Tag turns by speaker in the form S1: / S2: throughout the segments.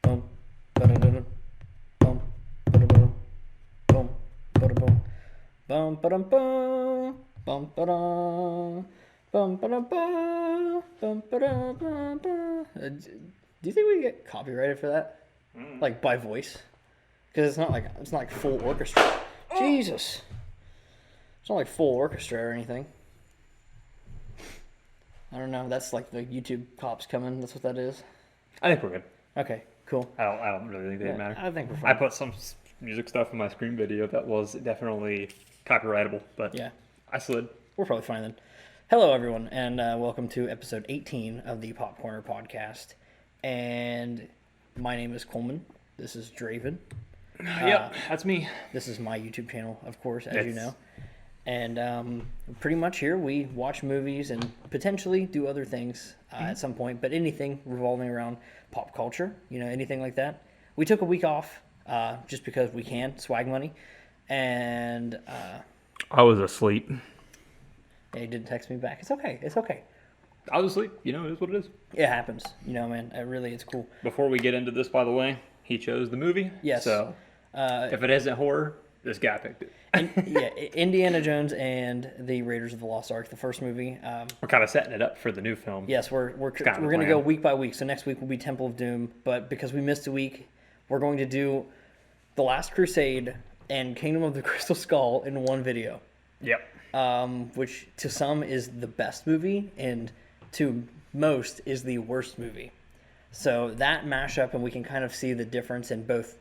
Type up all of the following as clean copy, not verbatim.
S1: Bum, ba-da-da-da. Bum, ba-da-da-da. Bum, ba-da-bum. Bum, ba-dum-bum. Bum, ba-dum. Bum, ba-dum-bum. Bum, ba-dum-bum-bum. Do you think we get copyrighted for that? Like by voice? Because it's not like full orchestra. Jesus. It's not like full orchestra or anything. I don't know. That's like the YouTube cops coming. That's what that is.
S2: I think we're good.
S1: Okay, cool.
S2: I don't really think they matter.
S1: I think we're
S2: I
S1: fine.
S2: put some music stuff in my screen video that was definitely copyrightable, but
S1: Yeah,
S2: I slid.
S1: we're probably fine then. Hello, everyone, and welcome to episode 18 of the Popcorner Podcast. And my name is Coleman. This is Draven.
S2: Yep, that's me.
S1: This is my YouTube channel, of course, as you
S2: It's-
S1: know. And pretty much here we watch movies and potentially do other things at some point, but anything revolving around pop culture, anything like that. We took a week off just because we can, swag money. And
S2: I was asleep.
S1: he didn't text me back. It's okay. It's okay.
S2: I was asleep. It is what it is.
S1: It happens. Man, it's cool.
S2: Before we get into this, by the way, he chose the movie.
S1: Yes.
S2: So if it isn't horror, this guy picked it.
S1: Indiana Jones and the Raiders of the Lost Ark, the first movie.
S2: We're kind of setting it up for the new film.
S1: Yes, we're
S2: kind of the
S1: going to go
S2: plan.
S1: week by week. So next week will be Temple of Doom, but because we missed a week, we're going to do The Last Crusade and Kingdom of the Crystal Skull in one video.
S2: Yep.
S1: Which to some is the best movie and to most is the worst movie. So that mashup, and we can kind of see the difference in both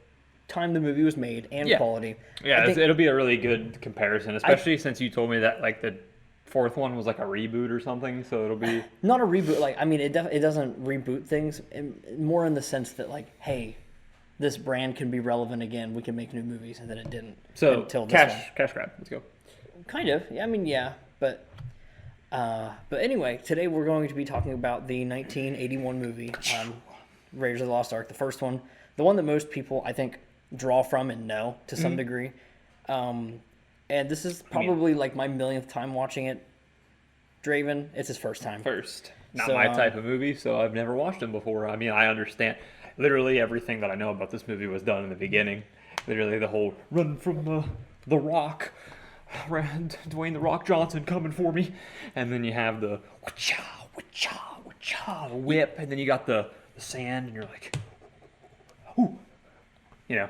S1: time the movie was made and quality.
S2: Yeah,
S1: I think-
S2: it'll be a really good comparison, especially since you told me that like the fourth one was like a reboot or something. So it'll be
S1: not a reboot. It doesn't reboot things. More in the sense that hey, this brand can be relevant again. We can make new movies, and then it didn't.
S2: so
S1: until this
S2: cash grab. Let's go.
S1: one. Kind of. Yeah. But anyway, today we're going to be talking about the 1981 movie, Raiders of the Lost Ark, the first one, the one that most people I think draw from and know to some degree. And this is probably like my millionth time watching it. Draven, it's his first time.
S2: First, not
S1: So,
S2: my type of movie, so I've never watched them before. I mean, I understand. Literally everything that I know about this movie was done in the beginning. Literally the whole run from the Rock, Dwayne the Rock Johnson coming for me, and then you have the wacha wacha wacha whip, and then you got the sand, and you're like, ooh,
S1: Yeah,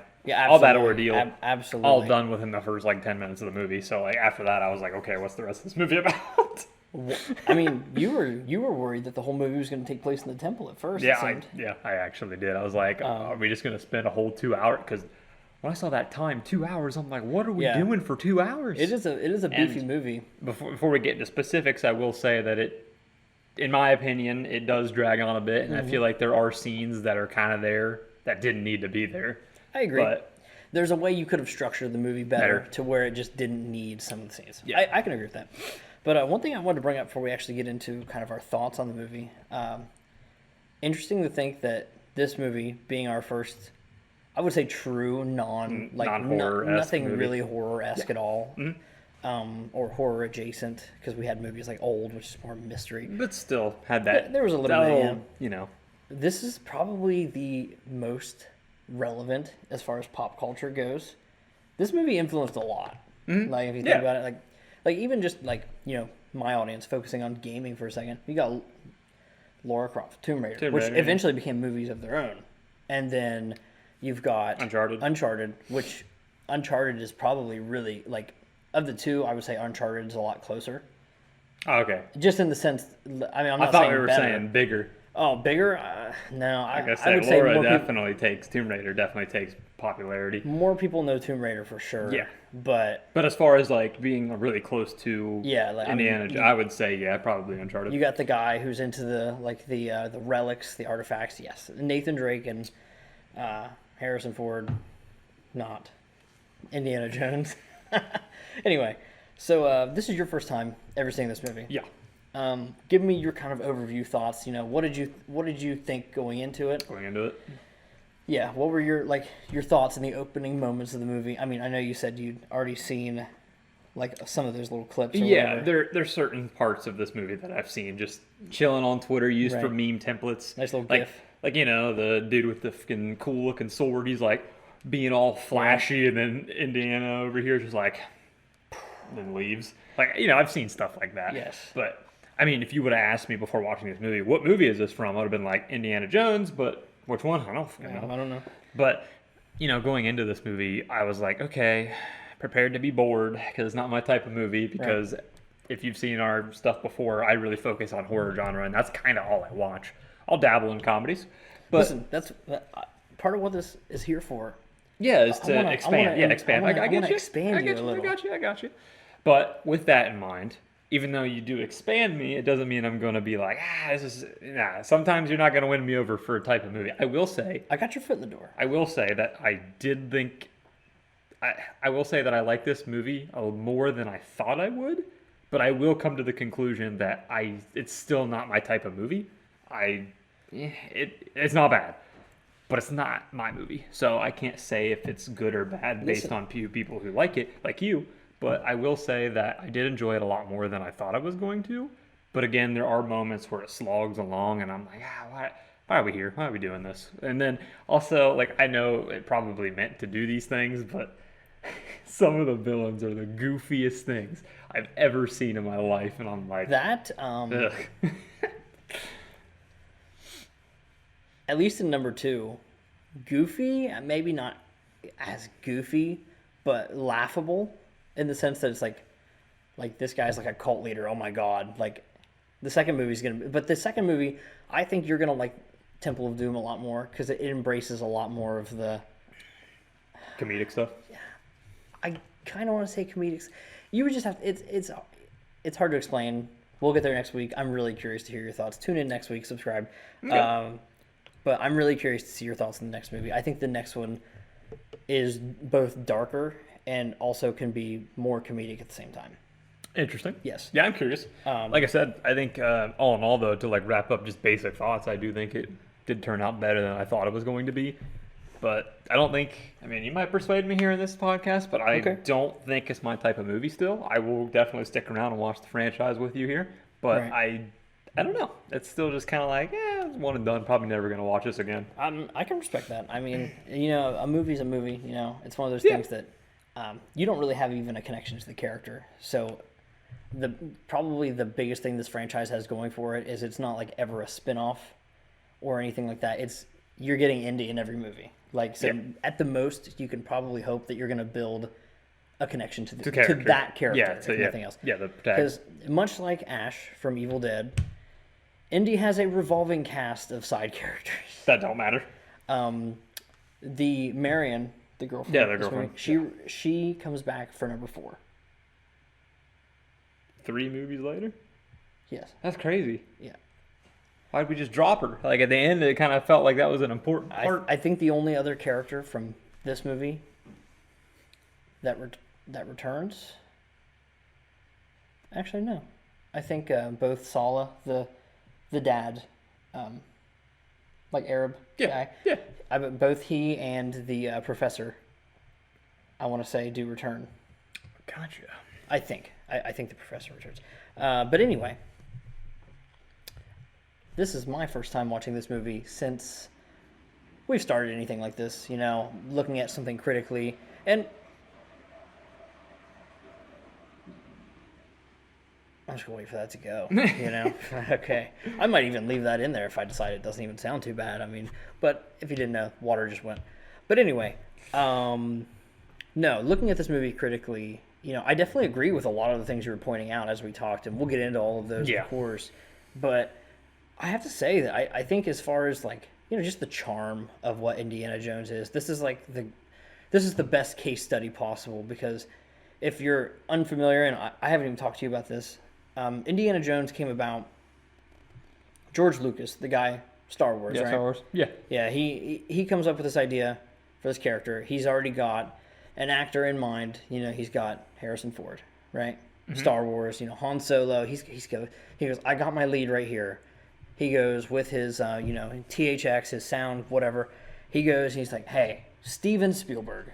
S2: all that
S1: absolutely.
S2: ordeal,
S1: Absolutely.
S2: all done within the first like 10 minutes of the movie. So like after that, I was like, okay, what's the rest of this movie about?
S1: I mean, you were worried that the whole movie was going to take place in the temple at first.
S2: Yeah,
S1: it seemed.
S2: I actually did. I was like, are we just gonna spend a whole 2 hours? Because when I saw that time, 2 hours, I'm like, what are we
S1: Yeah.
S2: doing for 2 hours?
S1: It is a beefy
S2: And-
S1: movie.
S2: Before we get into specifics, I will say that it, in my opinion, it does drag on a bit, and I feel like there are scenes that are kind of there that didn't need to be there.
S1: I agree.
S2: But
S1: There's a way you could have structured the movie better
S2: Better.
S1: to where it just didn't need some of the scenes.
S2: Yeah.
S1: I can agree with that. But one thing I wanted to bring up before we actually get into kind of our thoughts on the movie. Interesting to think that this movie being our first, I would say true
S2: non-horror-esque
S1: nothing
S2: movie.
S1: really horror-esque at all. Or horror adjacent, because we had movies like Old, which is more mystery.
S2: but still had that.
S1: There was a little
S2: that
S1: bit,
S2: little, you know.
S1: This is probably the most relevant as far as pop culture goes. This movie influenced a lot. Like if you think
S2: Yeah.
S1: about it, like even just my audience focusing on gaming for a second. You got Lara Croft, Tomb Raider, which
S2: Raider, yeah.
S1: eventually became movies of their own, and then you've got
S2: Uncharted.
S1: which Uncharted is probably really of the two. I would say Uncharted is a lot closer,
S2: Oh, okay.
S1: just in the sense. I mean, I'm
S2: I
S1: not
S2: thought
S1: saying
S2: we were
S1: better.
S2: saying bigger.
S1: Oh, bigger? No,
S2: Like I
S1: I
S2: said,
S1: would say
S2: Laura
S1: more people.
S2: definitely takes Tomb Raider. Definitely takes popularity.
S1: More people know Tomb Raider for sure.
S2: Yeah.
S1: But
S2: But as far as like being really close to
S1: yeah, I mean,
S2: Indiana, I would say probably Uncharted.
S1: you got the guy who's into the the relics, the artifacts. Yes, Nathan Drake and Harrison Ford, not Indiana Jones. Anyway, so this is your first time ever seeing this movie.
S2: Yeah.
S1: Give me your kind of overview thoughts. What did you think going into it?
S2: Going into it.
S1: Yeah, what were your thoughts in the opening moments of the movie? I mean, I know you said you'd already seen some of those little clips. Or
S2: Yeah,
S1: whatever.
S2: there's certain parts of this movie that I've seen just chilling on Twitter, used for
S1: Right.
S2: meme templates.
S1: Nice little
S2: like,
S1: GIF.
S2: Like, the dude with the fucking cool looking sword, he's like being all flashy, and then Indiana over here just like, then leaves. Like, I've seen stuff like that.
S1: Yes.
S2: But, I mean, if you would have asked me before watching this movie, what movie is this from? I would have been like, Indiana Jones, but which one? I don't fucking know.
S1: I don't know.
S2: But, going into this movie, I was like, okay, prepared to be bored, because it's not my type of movie, because if you've seen our stuff before, I really focus on horror genre, and that's kind of all I watch. I'll dabble in comedies. But
S1: listen, that's part of what this is here for.
S2: Yeah, is to expand. Expand. I get you.
S1: Expand you a little.
S2: I got you. But with that in mind, even though you do expand me, it doesn't mean I'm going to be like, this is, nah. Sometimes you're not going to win me over for a type of movie. I will say,
S1: I got your foot in the door.
S2: I will say that I did think, I will say that I like this movie more than I thought I would, but I will come to the conclusion that it's still not my type of movie. It's not bad, but it's not my movie. So I can't say if it's good or bad based on few people who like it, like you. But I will say that I did enjoy it a lot more than I thought I was going to. But again, there are moments where it slogs along, and I'm like, why are we here? Why are we doing this? And then also, like, I know it probably meant to do these things, but some of the villains are the goofiest things I've ever seen in my life, and I'm like,
S1: that.
S2: Ugh.
S1: At least in number 2, goofy, maybe not as goofy, but laughable in the sense that it's like this guy's like a cult leader. Oh my God. Like the second movie's but the second movie, I think you're going to like Temple of Doom a lot more because it embraces a lot more of the
S2: comedic stuff.
S1: Yeah. I kind of want to say comedic. You would just have, it's hard to explain. We'll get there next week. I'm really curious to hear your thoughts. Tune in next week, subscribe. Okay. But I'm really curious to see your thoughts on the next movie. I think the next one is both darker and also can be more comedic at the same time.
S2: Interesting.
S1: Yes.
S2: Yeah, I'm curious. Like I said, I think all in all, though, to like wrap up just basic thoughts, I do think it did turn out better than I thought it was going to be. But I don't think, you might persuade me here in this podcast, but I don't think it's my type of movie still. I will definitely stick around and watch the franchise with you here. But I don't know. It's still just kind of like, it's one and done. Probably never going to watch this again.
S1: I can respect that. I mean, a movie's a movie. It's one of those things that you don't really have even a connection to the character. So probably the biggest thing this franchise has going for it is it's not like ever a spin-off or anything like that. You're getting Indy in every movie. At the most, you can probably hope that you're going to build a connection to that character, if nothing else.
S2: Yeah, the
S1: because much like Ash from Evil Dead, Indy has a revolving cast of side characters
S2: that don't matter.
S1: The Marion, the girlfriend.
S2: Yeah, the girlfriend.
S1: She comes back for number 4.
S2: 3 movies later?
S1: Yes.
S2: That's crazy.
S1: Yeah.
S2: Why'd we just drop her? Like at the end, it kind of felt like that was an important part.
S1: I think the only other character from this movie that returns. Actually, no. I think both Saleh, the dad, like Arab guy. Yeah. Both he and the professor, I want to say, do return.
S2: Gotcha.
S1: I think. I think the professor returns. But anyway, this is my first time watching this movie since we've started anything like this, looking at something critically. And I'm just going to wait for that to go, Okay. I might even leave that in there if I decide it doesn't even sound too bad. But if you didn't know, water just went. But anyway, no, looking at this movie critically, I definitely agree with a lot of the things you were pointing out as we talked, and we'll get into all of those, of course. But I have to say that I think as far as just the charm of what Indiana Jones is, this is the best case study possible, because if you're unfamiliar, and I haven't even talked to you about this, Indiana Jones came about. George Lucas, the guy, Star Wars, right?
S2: Star Wars. Yeah.
S1: Yeah, he comes up with this idea for this character. He's already got an actor in mind. He's got Harrison Ford, right? Mm-hmm. Star Wars, Han Solo. He goes, I got my lead right here. He goes with his, THX, his sound, whatever. He goes, and he's like, hey, Steven Spielberg,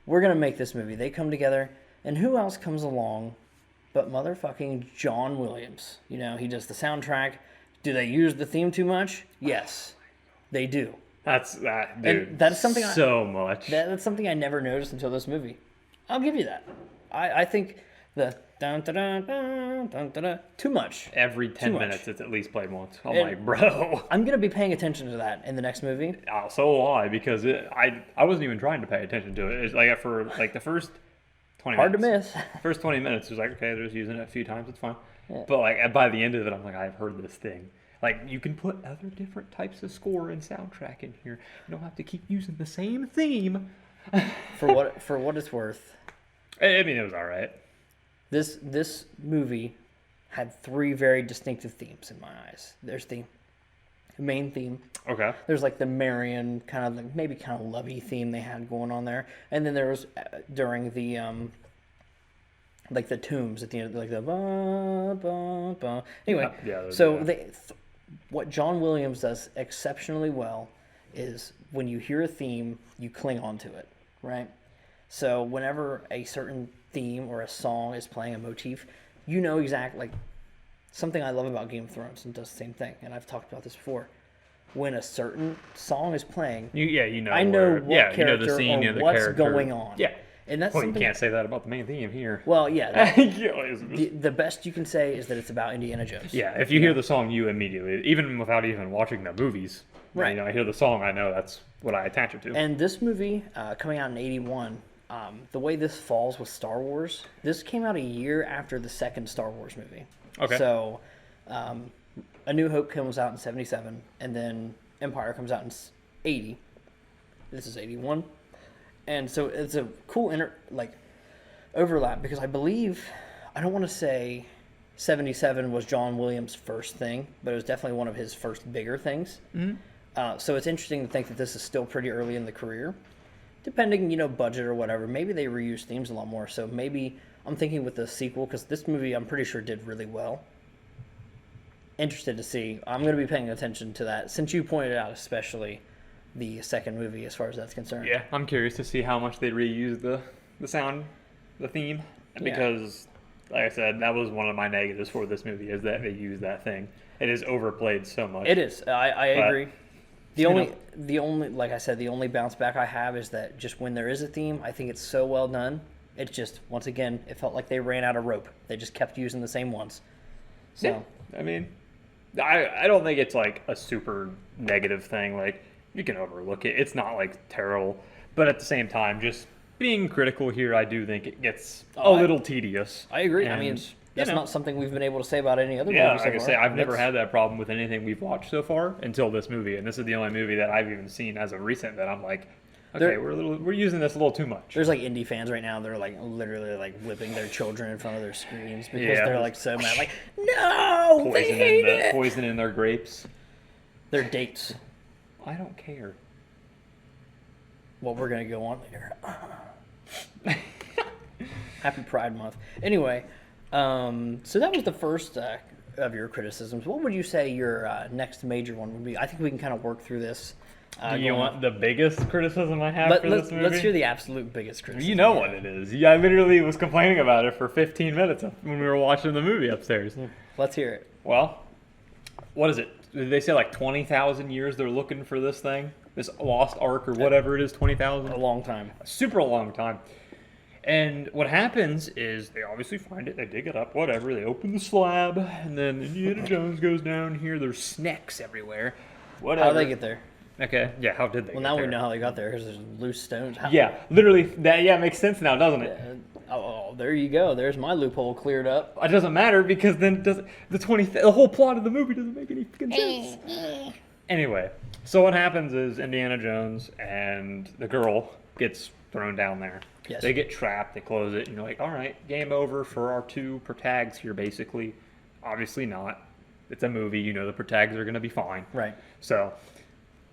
S1: we're going to make this movie. They come together, and who else comes along but motherfucking John Williams? He does the soundtrack. Do they use the theme too much? Yes. They do.
S2: That's that, dude.
S1: And that's something
S2: so much.
S1: That's something I never noticed until this movie. I'll give you that. I think the dun dun dun dun dun dun dun, too much.
S2: Every 10
S1: much.
S2: minutes, it's at least played once. I'm
S1: And-
S2: like, bro.
S1: I'm gonna be paying attention to that in the next movie.
S2: So will I, because I wasn't even trying to pay attention to it. It's like for like the first 20
S1: Hard to
S2: minutes.
S1: miss.
S2: First 20 minutes, it was like, okay, they're just using it a few times, it's fine.
S1: Yeah.
S2: But like by the end of it, I'm like, I've heard this thing. Like, you can put other different types of score and soundtrack in here. You don't have to keep using the same theme.
S1: For what it's worth,
S2: I mean, it was all right.
S1: this movie had 3 very distinctive themes in my eyes. There's the main theme.
S2: Okay.
S1: There's like the Marion kind of like maybe kind of lovey theme they had going on there, and then there was during the like the tombs at the end, like the ba ba ba. Anyway, so what John Williams does exceptionally well is when you hear a theme, you cling on to it, right? So whenever a certain theme or a song is playing a motif, you know exactly, like something I love about Game of Thrones and does the same thing, and I've talked about this before. When a certain song is playing,
S2: you know.
S1: I know what character
S2: you know the scene,
S1: or
S2: the
S1: what's
S2: character.
S1: going on.
S2: Yeah.
S1: And that's
S2: Well,
S1: something.
S2: you can't say that about the main theme here.
S1: Well, yeah.
S2: Yeah,
S1: The best you can say is that it's about Indiana Jones.
S2: if you hear the song, you immediately, even without even watching the movies,
S1: Right.
S2: You know, I hear the song, I know that's what I attach it to.
S1: And this movie, coming out in '81, the way this falls with Star Wars, this came out a year after the second Star Wars movie.
S2: Okay.
S1: So, A New Hope comes out in '77, and then Empire comes out in '80. This is '81, and so it's a cool overlap, because I believe, I don't want to say 77 was John Williams' first thing, but it was definitely one of his first bigger things. Mm-hmm. So it's interesting to think that this is still pretty early in the career. Depending, budget or whatever, maybe they reuse themes a lot more. So maybe I'm thinking with the sequel, because this movie I'm pretty sure did really well. Interested to see. I'm going to be paying attention to that, since you pointed out especially the second movie as far as that's concerned.
S2: Yeah, I'm curious to see how much they reuse the sound, the theme, because, like I said, that was one of my negatives for this movie, is that they use that thing. It is overplayed so much.
S1: It is. I agree. The only, like I said, the only bounce back I have is that just when there is a theme, I think it's so well done. It's just, once again, it felt like they ran out of rope. They just kept using the same ones. So,
S2: yeah, I mean, I don't think it's like a super negative thing. Like, you can overlook it. It's not like terrible, but at the same time, just being critical here, I do think it gets a little tedious.
S1: I agree.
S2: And,
S1: I mean, that's not something we've been able to say about any other movie
S2: Yeah,
S1: so
S2: like I
S1: far.
S2: say, I've never had that problem with anything we've watched so far until this movie, and this is the only movie that I've even seen as of recent that I'm like, okay, we're using this a little too much.
S1: There's like indie fans right now that are like literally like whipping their children in front of their screens because they're like so mad, like, no, they hate it.
S2: Poison in their grapes.
S1: Their dates.
S2: I don't care.
S1: Well, we're gonna go on later. Happy Pride Month. Anyway, so that was the first of your criticisms. What would you say your next major one would be? I think we can kind of work through this.
S2: Do you want the biggest criticism I have for this movie?
S1: Let's hear the absolute biggest criticism.
S2: You know what it is. Yeah, I literally was complaining about it for 15 minutes when we were watching the movie upstairs.
S1: Let's hear it.
S2: Well, what is it? Did they say like 20,000 years they're looking for this thing? This lost ark or whatever it is, 20,000?
S1: A long time.
S2: A super long time. And what happens is they obviously find it, they dig it up, whatever, they open the slab, and then Indiana Jones goes down here, there's snacks everywhere. Whatever.
S1: How did they get there?
S2: Okay, yeah, how did they
S1: Well,
S2: get
S1: now
S2: there?
S1: we know how they got there, because there's loose stones.
S2: Yeah, literally, that makes sense now, doesn't it?
S1: Oh, there you go. There's my loophole cleared up.
S2: It doesn't matter, because then the whole plot of the movie doesn't make any freaking sense. Anyway, so what happens is Indiana Jones and the girl gets thrown down there.
S1: Yes.
S2: They get trapped, they close it, and you're like, all right, game over for our two protags here, basically. Obviously not. It's a movie, you know the protags are going to be fine.
S1: Right.
S2: So,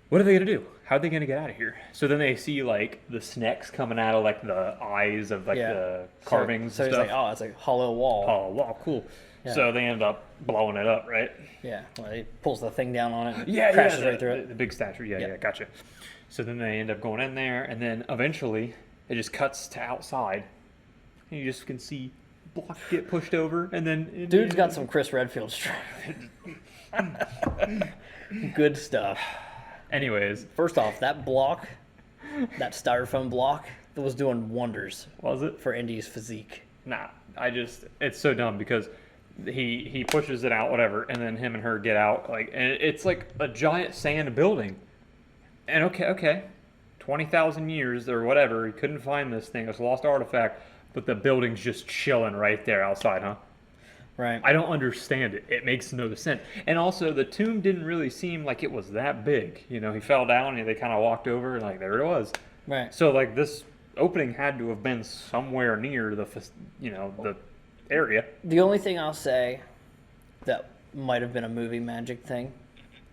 S2: what are they going to do? How are they going to get out of here? So then they see, like, the snacks coming out of, like, the eyes of, like, the carvings
S1: so
S2: and
S1: he's
S2: stuff.
S1: like, oh, it's like a hollow wall.
S2: Oh, wow, cool.
S1: Yeah.
S2: So they end up blowing it up, right?
S1: Yeah. Well, he pulls the thing down on it and
S2: Yeah,
S1: crashes right through it.
S2: The big statue, yeah, gotcha. So then they end up going in there, and then eventually it just cuts to outside, and you just can see block get pushed over, and then
S1: Dude's got some Chris Redfield strength. Good stuff.
S2: Anyways,
S1: First off, that block, that styrofoam block, that was doing wonders
S2: was it?
S1: for Indy's physique.
S2: Nah, it's so dumb because he pushes it out, whatever, and then him and her get out, like, and it's like a giant sand building. And okay, 20,000 years or whatever, he couldn't find this thing. It's a lost artifact, but the building's just chilling right there outside, huh?
S1: Right.
S2: I don't understand it. It makes no sense. And also, the tomb didn't really seem like it was that big. You know, he fell down and they kind of walked over and, like, there it was.
S1: Right.
S2: So, like, this opening had to have been somewhere near the area.
S1: The only thing I'll say that might have been a movie magic thing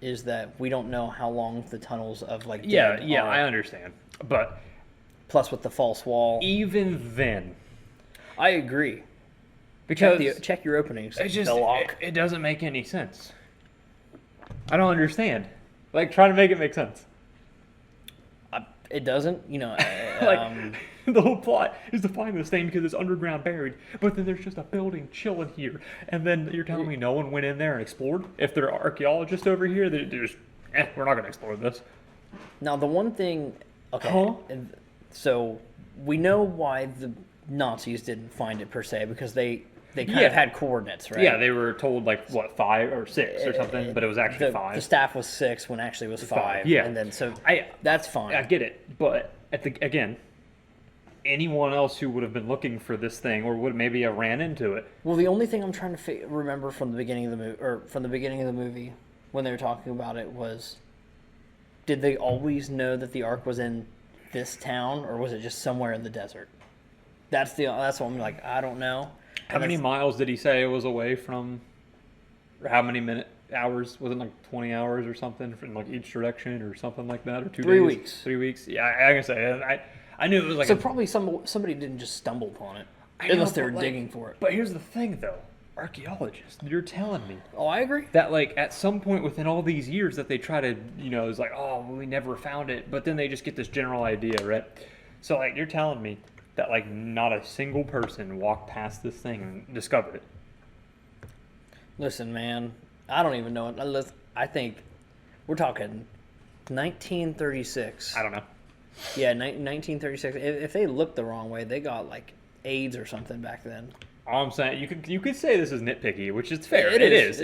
S1: is that we don't know how long the tunnels of, like, dead
S2: Yeah,
S1: are.
S2: I understand. But
S1: Plus with the false wall.
S2: even then,
S1: I agree.
S2: because
S1: Check your openings.
S2: it just
S1: the lock.
S2: it doesn't make any sense. I don't understand. Like, try to make it make sense.
S1: It doesn't,
S2: Like, the whole plot is to find this thing because it's underground buried, but then there's just a building chilling here. And then you're telling me no one went in there and explored? If there are archaeologists over here, they're just, we're not going to explore this.
S1: Now, the one thing, okay,
S2: Huh?
S1: so we know why the Nazis didn't find it per se, because they kind
S2: Yeah.
S1: of had coordinates, right?
S2: Yeah, they were told, like, what, 5 or 6 or something, but it was actually
S1: the,
S2: 5.
S1: The staff was 6 when actually it was 5.
S2: Yeah.
S1: And then, so
S2: I
S1: that's fine.
S2: I get it, but again, anyone else who would have been looking for this thing or would maybe have ran into it.
S1: Well, the only thing I'm trying to remember from the beginning of the movie, or from the beginning of the movie, when they were talking about it, was, did they always know that the Ark was in this town, or was it just somewhere in the desert? That's what I'm like. I don't know.
S2: How many miles did he say it was away from? Or how many hours? Was it like 20 hours or something from like each direction or something like that, or 2
S1: 3
S2: days?
S1: weeks.
S2: 3 weeks. Yeah, I can say I knew it was like.
S1: So probably somebody didn't just stumble upon it, unless they were digging for it.
S2: But here's the thing, though. Archaeologists, you're telling me
S1: Oh, I agree.
S2: that, like, at some point within all these years that they try to, it's like, oh, well, we never found it, but then they just get this general idea, right? So, like, you're telling me that, like, not a single person walked past this thing and discovered it.
S1: Listen, man, I don't even know it. I think we're talking 1936.
S2: I don't know.
S1: Yeah, 1936. If they looked the wrong way, they got like AIDS or something back then.
S2: All I'm saying, you could say this is nitpicky, which is fair.
S1: It is.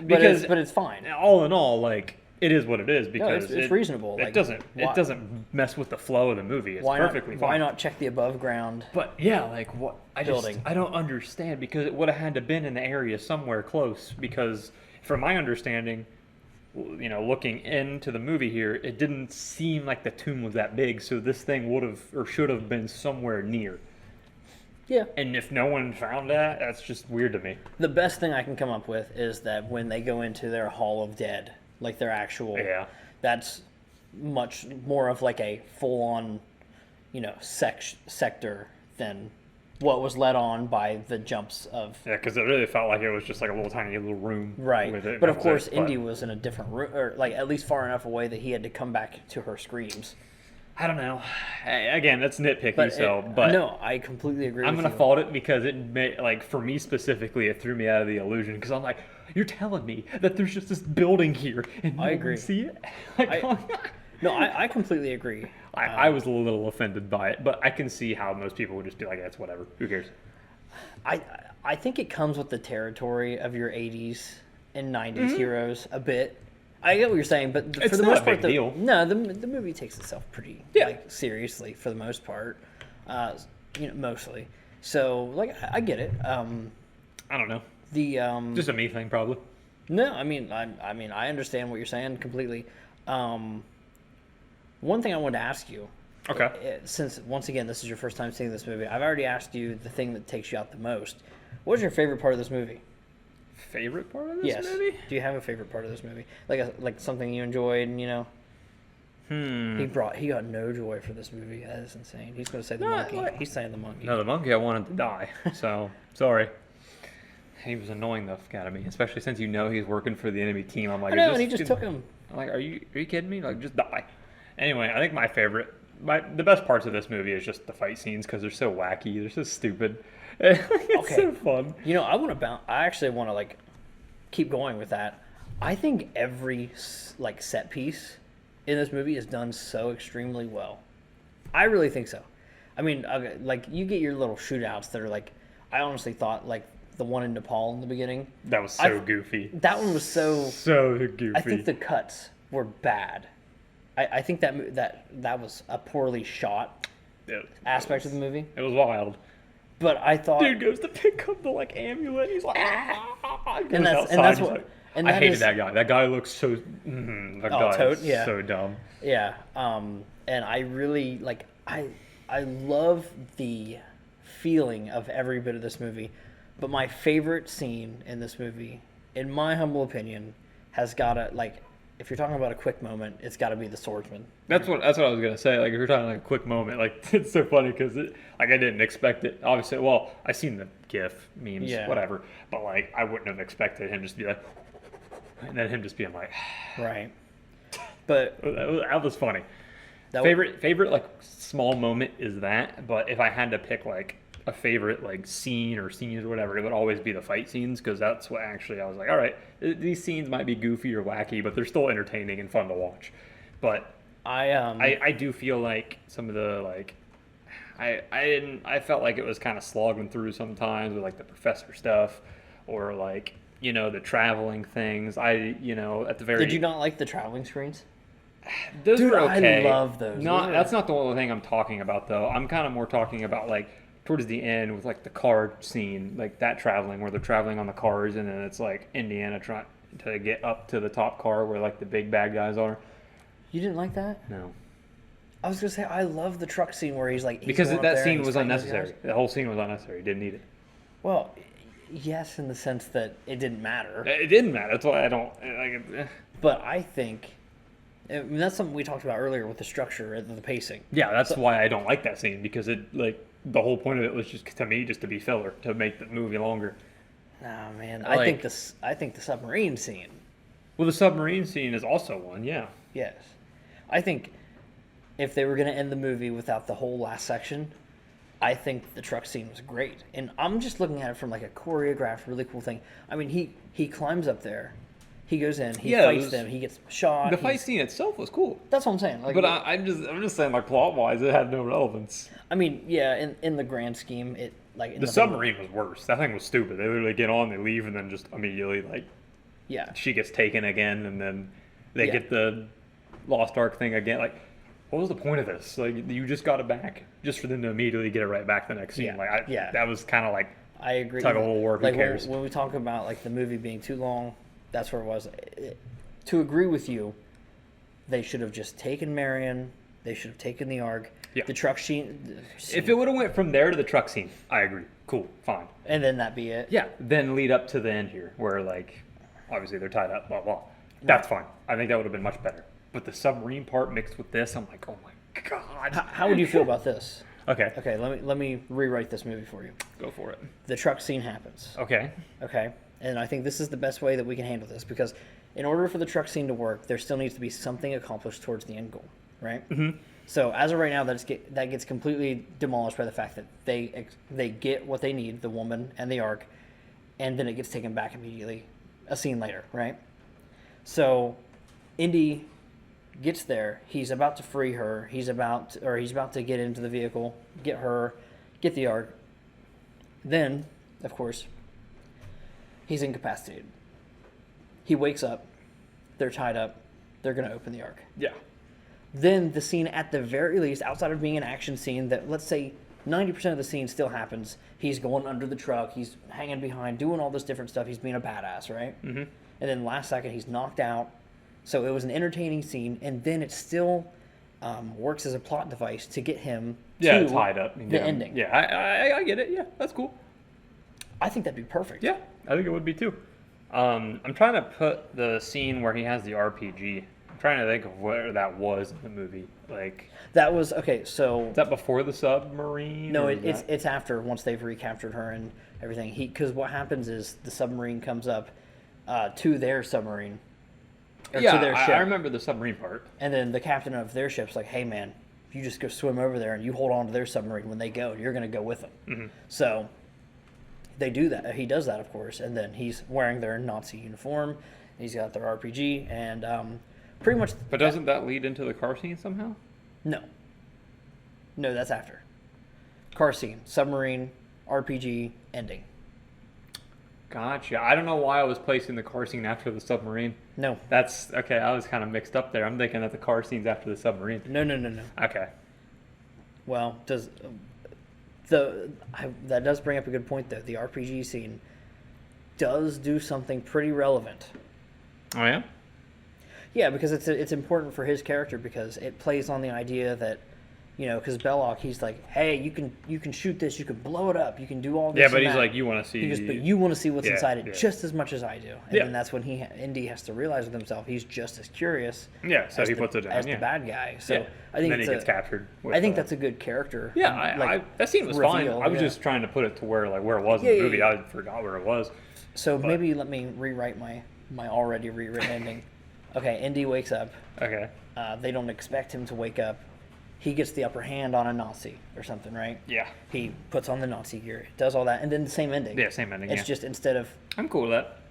S2: Because
S1: But it's fine.
S2: all in all, like, it is what it is because
S1: it's reasonable.
S2: It
S1: Like,
S2: doesn't mess with the flow of the movie. It's perfectly fine.
S1: Why not check the above ground?
S2: But yeah, like, what
S1: Building.
S2: I don't understand, because it would have had to been in the area somewhere close, because from my understanding, looking into the movie here, it didn't seem like the tomb was that big, so this thing would have or should have been somewhere near.
S1: Yeah.
S2: And if no one found that, that's just weird to me.
S1: The best thing I can come up with is that when they go into their Hall of Dead, like their actual,
S2: Yeah.
S1: that's much more of like a full-on, sector than what was led on by the jumps of.
S2: Yeah, because it really felt like it was just like a little tiny little room.
S1: Right.
S2: With it.
S1: But of
S2: That's
S1: course,
S2: it.
S1: Indy was in a different room, or like at least far enough away that he had to come back to her screams.
S2: I don't know. Again, that's nitpicky.
S1: But
S2: But
S1: no, I completely agree.
S2: I'm
S1: with
S2: gonna
S1: you.
S2: fault it because it made, like, for me specifically, it threw me out of the illusion, because I'm like, you're telling me that there's just this building here and no
S1: I
S2: one
S1: agree.
S2: see it? Like,
S1: No, I completely agree.
S2: I was a little offended by it, but I can see how most people would just be like, that's whatever. Who cares?
S1: I think it comes with the territory of your 80s and 90s heroes a bit. I get what you're saying, but
S2: It's
S1: for the
S2: not
S1: most
S2: a
S1: part,
S2: big deal.
S1: no, the movie takes itself pretty seriously for the most part, mostly. So like I get it.
S2: I don't know.
S1: The
S2: Just a me thing, probably.
S1: No, I mean I understand what you're saying completely. One thing I wanted to ask you.
S2: Okay.
S1: Since once again this is your first time seeing this movie, I've already asked you the thing that takes you out the most. What was your favorite part of this movie?
S2: Favorite part of this
S1: Yes.
S2: movie?
S1: Do you have a favorite part of this movie? Like something you enjoyed, He got no joy for this movie. That is insane. He's going to say the monkey. He's saying the monkey.
S2: No, the monkey I wanted to die. So, sorry. He was annoying the fuck out of me, especially since he's working for the enemy team. I'm like,
S1: I know, and he just took him.
S2: I'm like, are you kidding me? Like, just die. Anyway, I think my favorite, the best parts of this movie is just the fight scenes, because they're so wacky, they're so stupid. It's so fun.
S1: I actually want to keep going with that. I think every set piece in this movie is done so extremely well. I really think so. I mean, okay, like you get your little shootouts that are like, I honestly thought like the one in Nepal in the beginning.
S2: That was so goofy.
S1: That one was so
S2: goofy.
S1: I think the cuts were bad. I think that was a poorly shot aspect of the movie.
S2: It was wild.
S1: But I thought
S2: Dude goes to pick up the like amulet. He's like,
S1: and that's what. And
S2: I hated that guy. That guy looks so. That guy
S1: Toad?
S2: is
S1: Yeah.
S2: so dumb.
S1: Yeah. And I really like. I love the feeling of every bit of this movie, but my favorite scene in this movie, in my humble opinion, has got to like. If you're talking about a quick moment, it's got to be the swordsman.
S2: That's what I was gonna say. Like if you're talking like a quick moment, like it's so funny because like I didn't expect it. Obviously, well, I seen the GIF memes, whatever, but like I wouldn't have expected him just to be like, and then him just being like,
S1: right. But
S2: that was funny. Favorite like small moment is that. But if I had to pick like a favorite like scene or scenes or whatever, it would always be the fight scenes because that's what actually I was like, all right, these scenes might be goofy or wacky, but they're still entertaining and fun to watch. But I do feel like some of the like I felt like it was kind of slogging through sometimes with like the professor stuff or like the traveling things. At the very
S1: did you not like the traveling screens?
S2: Those were okay.
S1: I love those.
S2: That's not the only thing I'm talking about though. I'm kind of more talking about like towards the end with like the car scene, like that traveling where they're traveling on the cars and then it's like Indiana trying to get up to the top car where like the big bad guys are.
S1: You didn't like that?
S2: No.
S1: I was gonna say I love the truck scene where he's
S2: because that scene was unnecessary. The whole scene was unnecessary. Didn't need it.
S1: Well, yes, in the sense that it didn't matter.
S2: It didn't matter. That's why I don't like it.
S1: But I think. I mean, that's something we talked about earlier with the structure and the pacing.
S2: Yeah, that's why I don't like that scene because it like the whole point of it was just to me just to be filler to make the movie longer.
S1: Nah, man,
S2: Like,
S1: I think the submarine scene.
S2: Well, the submarine scene is also one, yeah.
S1: Yes, I think if they were going to end the movie without the whole last section, I think the truck scene was great. And I'm just looking at it from like a choreographed, really cool thing. I mean, he climbs up there. He goes in, he fights them, he gets shot.
S2: The fight scene itself was cool.
S1: That's what I'm saying. Like,
S2: but I'm just saying, like plot wise, it had no relevance.
S1: I mean, yeah, in the grand scheme, it like
S2: the submarine was worse. That thing was stupid. They literally get on, they leave, and then just immediately like, she gets taken again, and then they get the Lost Ark thing again. Like, what was the point of this? Like, you just got it back just for them to immediately get it right back the next scene. That was kind of like
S1: I agree.
S2: Tug of war. Who cares?
S1: When we talk about like the movie being too long. That's where it was. To agree with you, they should have just taken Marion. They should have taken the Ark.
S2: Yeah.
S1: The truck scene.
S2: If it would have went from there to the truck scene, I agree. Cool, fine.
S1: And then that be it.
S2: Yeah. Then lead up to the end here, where like, obviously they're tied up. Blah blah. That's fine. I think that would have been much better. But the submarine part mixed with this, I'm like, oh my god.
S1: How would you feel about this?
S2: Okay.
S1: Okay. Let me rewrite this movie for you.
S2: Go for it.
S1: The truck scene happens.
S2: Okay.
S1: Okay. And I think this is the best way that we can handle this because in order for the truck scene to work, there still needs to be something accomplished towards the end goal, right? Mm-hmm. So as of right now, that gets completely demolished by the fact that they get what they need, the woman and the Ark, and then it gets taken back immediately, a scene later, right? So Indy gets there. He's about to free her. He's about to get into the vehicle, get the Ark. Then, of course, he's incapacitated. He wakes up. They're tied up. They're going to open the Ark.
S2: Yeah.
S1: Then the scene, at the very least, outside of being an action scene that, let's say, 90% of the scene still happens. He's going under the truck. He's hanging behind, doing all this different stuff. He's being a badass, right? Mm-hmm. And then last second, he's knocked out. So it was an entertaining scene. And then it still works as a plot device to get him to
S2: tied up.
S1: The ending.
S2: Yeah, I get it. Yeah, that's cool.
S1: I think that'd be perfect.
S2: Yeah, I think it would be too. I'm trying to put the scene where he has the RPG. I'm trying to think of where that was in the movie. Like
S1: that was okay. So
S2: is that before the submarine?
S1: No, it's after once they've recaptured her and everything. Because what happens is the submarine comes up to their submarine.
S2: To their ship. I remember the submarine part.
S1: And then the captain of their ship's like, "Hey man, you just go swim over there and you hold on to their submarine when they go. You're going to go with them." Mm-hmm. So they do that. He does that, of course, and then he's wearing their Nazi uniform. He's got their RPG, and Pretty much.
S2: But doesn't that lead into the car scene somehow?
S1: No. No, that's after. Car scene, submarine, RPG, ending.
S2: Gotcha. I don't know why I was placing the car scene after the submarine.
S1: No.
S2: That's okay. I was kind of mixed up there. I'm thinking that the car scene's after the submarine.
S1: No.
S2: Okay.
S1: Well, that does bring up a good point though. The RPG scene does do something pretty relevant.
S2: Oh yeah.
S1: Yeah, because it's important for his character because it plays on the idea that, because Belloc, he's like, hey, you can shoot this, you can blow it up, you can do all this.
S2: Yeah, but
S1: and
S2: he's
S1: that.
S2: like, you want to see.
S1: But you want to see what's
S2: Yeah,
S1: inside it
S2: yeah.
S1: just as much as I do. And then that's when Indy has to realize with himself he's just as curious.
S2: Yeah, so he puts it down.
S1: As the bad guy. So
S2: Yeah.
S1: I think
S2: and then he gets captured.
S1: I think that's a good character.
S2: Yeah, that scene was fine.
S1: reveal,
S2: I was just trying to put it to where it was in the movie. I forgot where it was.
S1: So maybe let me rewrite my already rewritten ending. Okay, Indy wakes up.
S2: Okay.
S1: They don't expect him to wake up. He gets the upper hand on a Nazi or something, right?
S2: Yeah.
S1: He puts on the Nazi gear, does all that, and then the same ending.
S2: Yeah, same ending.
S1: It's just instead of...
S2: I'm cool with that.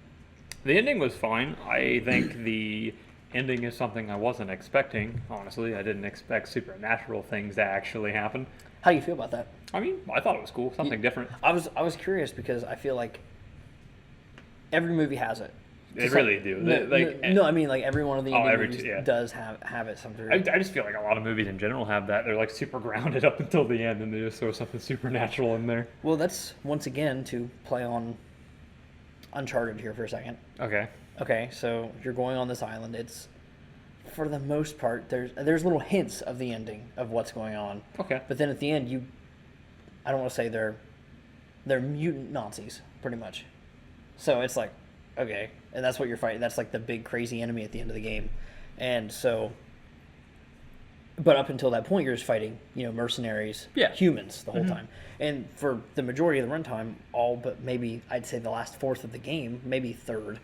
S2: The ending was fine. I think the ending is something I wasn't expecting, honestly. I didn't expect supernatural things to actually happen.
S1: How do you feel about that?
S2: I mean, I thought it was cool. Something different.
S1: I was curious because I feel like every movie has it.
S2: They really do.
S1: No, I mean like every one of the Indian movies
S2: yeah.
S1: does have it something.
S2: I just feel like a lot of movies in general have that. They're like super grounded up until the end, and they just throw something supernatural in there.
S1: Well, that's once again to play on Uncharted here for a second.
S2: Okay.
S1: Okay, so you're going on this island. It's for the most part there's little hints of the ending of what's going on.
S2: Okay.
S1: But then at the end, I don't want to say they're mutant Nazis pretty much. So it's like, okay, and that's what you're fighting. That's like the big crazy enemy at the end of the game. And so, but up until that point, you're just fighting, mercenaries, humans the whole time. And for the majority of the runtime, all but maybe I'd say the last fourth of the game, maybe third,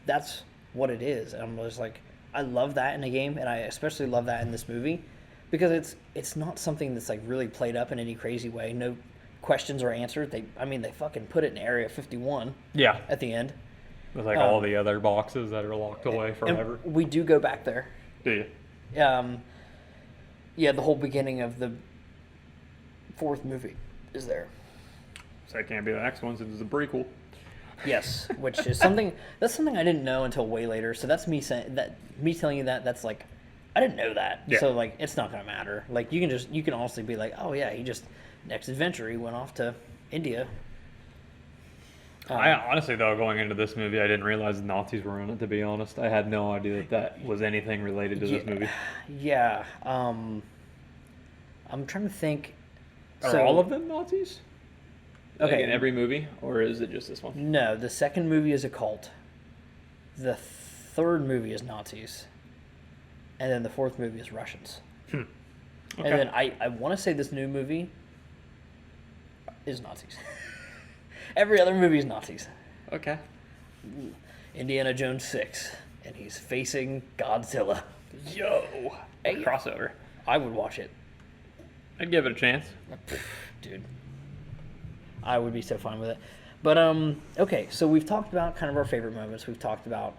S1: that's what it is. And I'm just like, I love that in a game, and I especially love that in this movie because it's not something that's like really played up in any crazy way. No questions are answered. They fucking put it in Area 51.
S2: Yeah.
S1: At the end.
S2: With like all the other boxes that are locked away forever.
S1: And we do go back there.
S2: Do you?
S1: Yeah, the whole beginning of the fourth movie is there.
S2: So it can't be the next one since it's a prequel.
S1: Yes, which is something I didn't know until way later. So that's me telling you that's like I didn't know that.
S2: Yeah.
S1: So like it's not gonna matter. Like you can honestly be like, oh yeah, next adventure he went off to India.
S2: I honestly, though, going into this movie, I didn't realize the Nazis were in it, to be honest. I had no idea that was anything related to this movie.
S1: Yeah. I'm trying to think.
S2: Are all of them Nazis? Like
S1: Okay.
S2: in every movie? Or is it just this one?
S1: No, the second movie is a cult. The third movie is Nazis. And then the fourth movie is Russians.
S2: Okay.
S1: And then I want to say this new movie is Nazis. Every other movie is Nazis.
S2: Okay.
S1: Indiana Jones 6, and he's facing Godzilla.
S2: Yo!
S1: Hey.
S2: Crossover.
S1: I would watch it.
S2: I'd give it a chance.
S1: Dude. I would be so fine with it. But, okay, so we've talked about kind of our favorite moments. We've talked about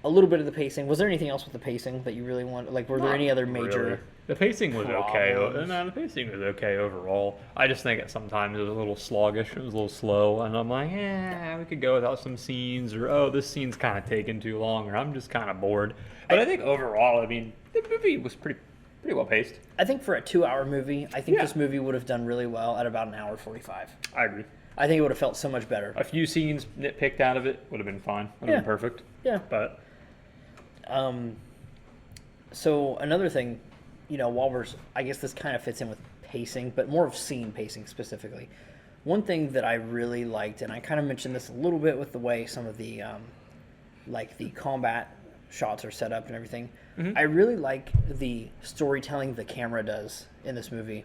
S1: a little bit of the pacing. Was there anything else with the pacing that you really want? Like, were there any other major...
S2: Really. The pacing was okay.
S1: problems?
S2: No, the pacing was okay overall. I just think sometimes it was a little sluggish. It was a little slow, and I'm like, we could go without some scenes, or this scene's kind of taking too long, or I'm just kind of bored. But I think overall, I mean, the movie was pretty well paced.
S1: I think for a 2-hour movie, I think this movie would have done really well at about an hour 45.
S2: I agree.
S1: I think it would have felt so much better.
S2: A few scenes nitpicked out of it would have been fine. Would have been perfect.
S1: Yeah.
S2: But
S1: so another thing, while I guess this kind of fits in with pacing, but more of scene pacing specifically. One thing that I really liked, and I kind of mentioned this a little bit with the way some of the, like the combat shots are set up and everything. Mm-hmm. I really like the storytelling the camera does in this movie.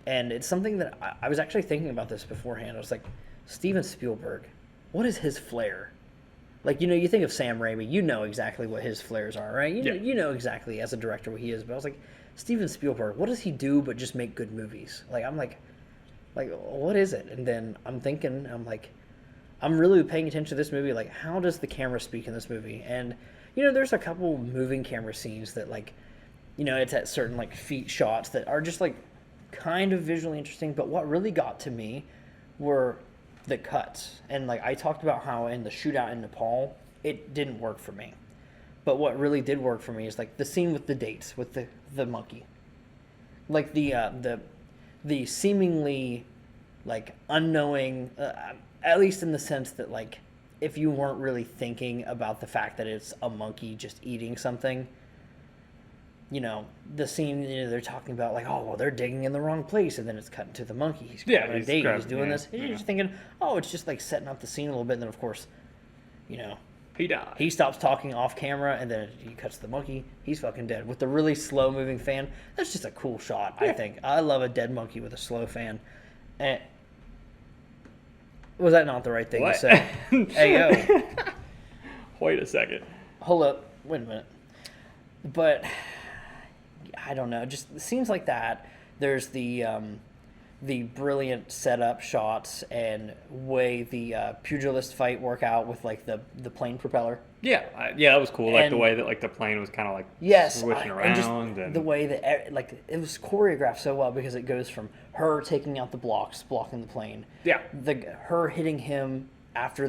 S1: And it's something that I was actually thinking about this beforehand. I was like, Steven Spielberg, what is his flair? Like, you think of Sam Raimi, you know exactly what his flares are, right? You know exactly as a director what he is. But I was like, Steven Spielberg, what does he do but just make good movies? Like, I'm like, what is it? And then I'm thinking, I'm really paying attention to this movie. Like, how does the camera speak in this movie? And there's a couple moving camera scenes that like, it's at certain like feet shots that are just like kind of visually interesting. But what really got to me were the cuts. And like I talked about how in the shootout in Nepal, it didn't work for me. But what really did work for me is like the scene with the dates with the monkey, like the seemingly like unknowing, at least in the sense that like if you weren't really thinking about the fact that it's a monkey just eating something, the scene they're talking about like, oh well, they're digging in the wrong place, and then it's cutting to the monkey. He's grabbing a date. He's doing this. And you're just thinking, oh, it's just like setting up the scene a little bit. And then of course,
S2: he died.
S1: He stops talking off camera, and then he cuts to the monkey. He's fucking dead with the really slow moving fan. That's just a cool shot. I think I love a dead monkey with a slow fan. And was that not the right thing to say? Hey yo,
S2: wait a second.
S1: Hold up. Wait a minute. But I don't know. Just scenes like that. There's the brilliant setup shots and way the pugilist fight work out with like the plane propeller.
S2: Yeah, that was cool. Like the way that like the plane was kind of like swishing around, and
S1: the way that like it was choreographed so well because it goes from her taking out the blocks, blocking the plane.
S2: Yeah,
S1: her hitting him after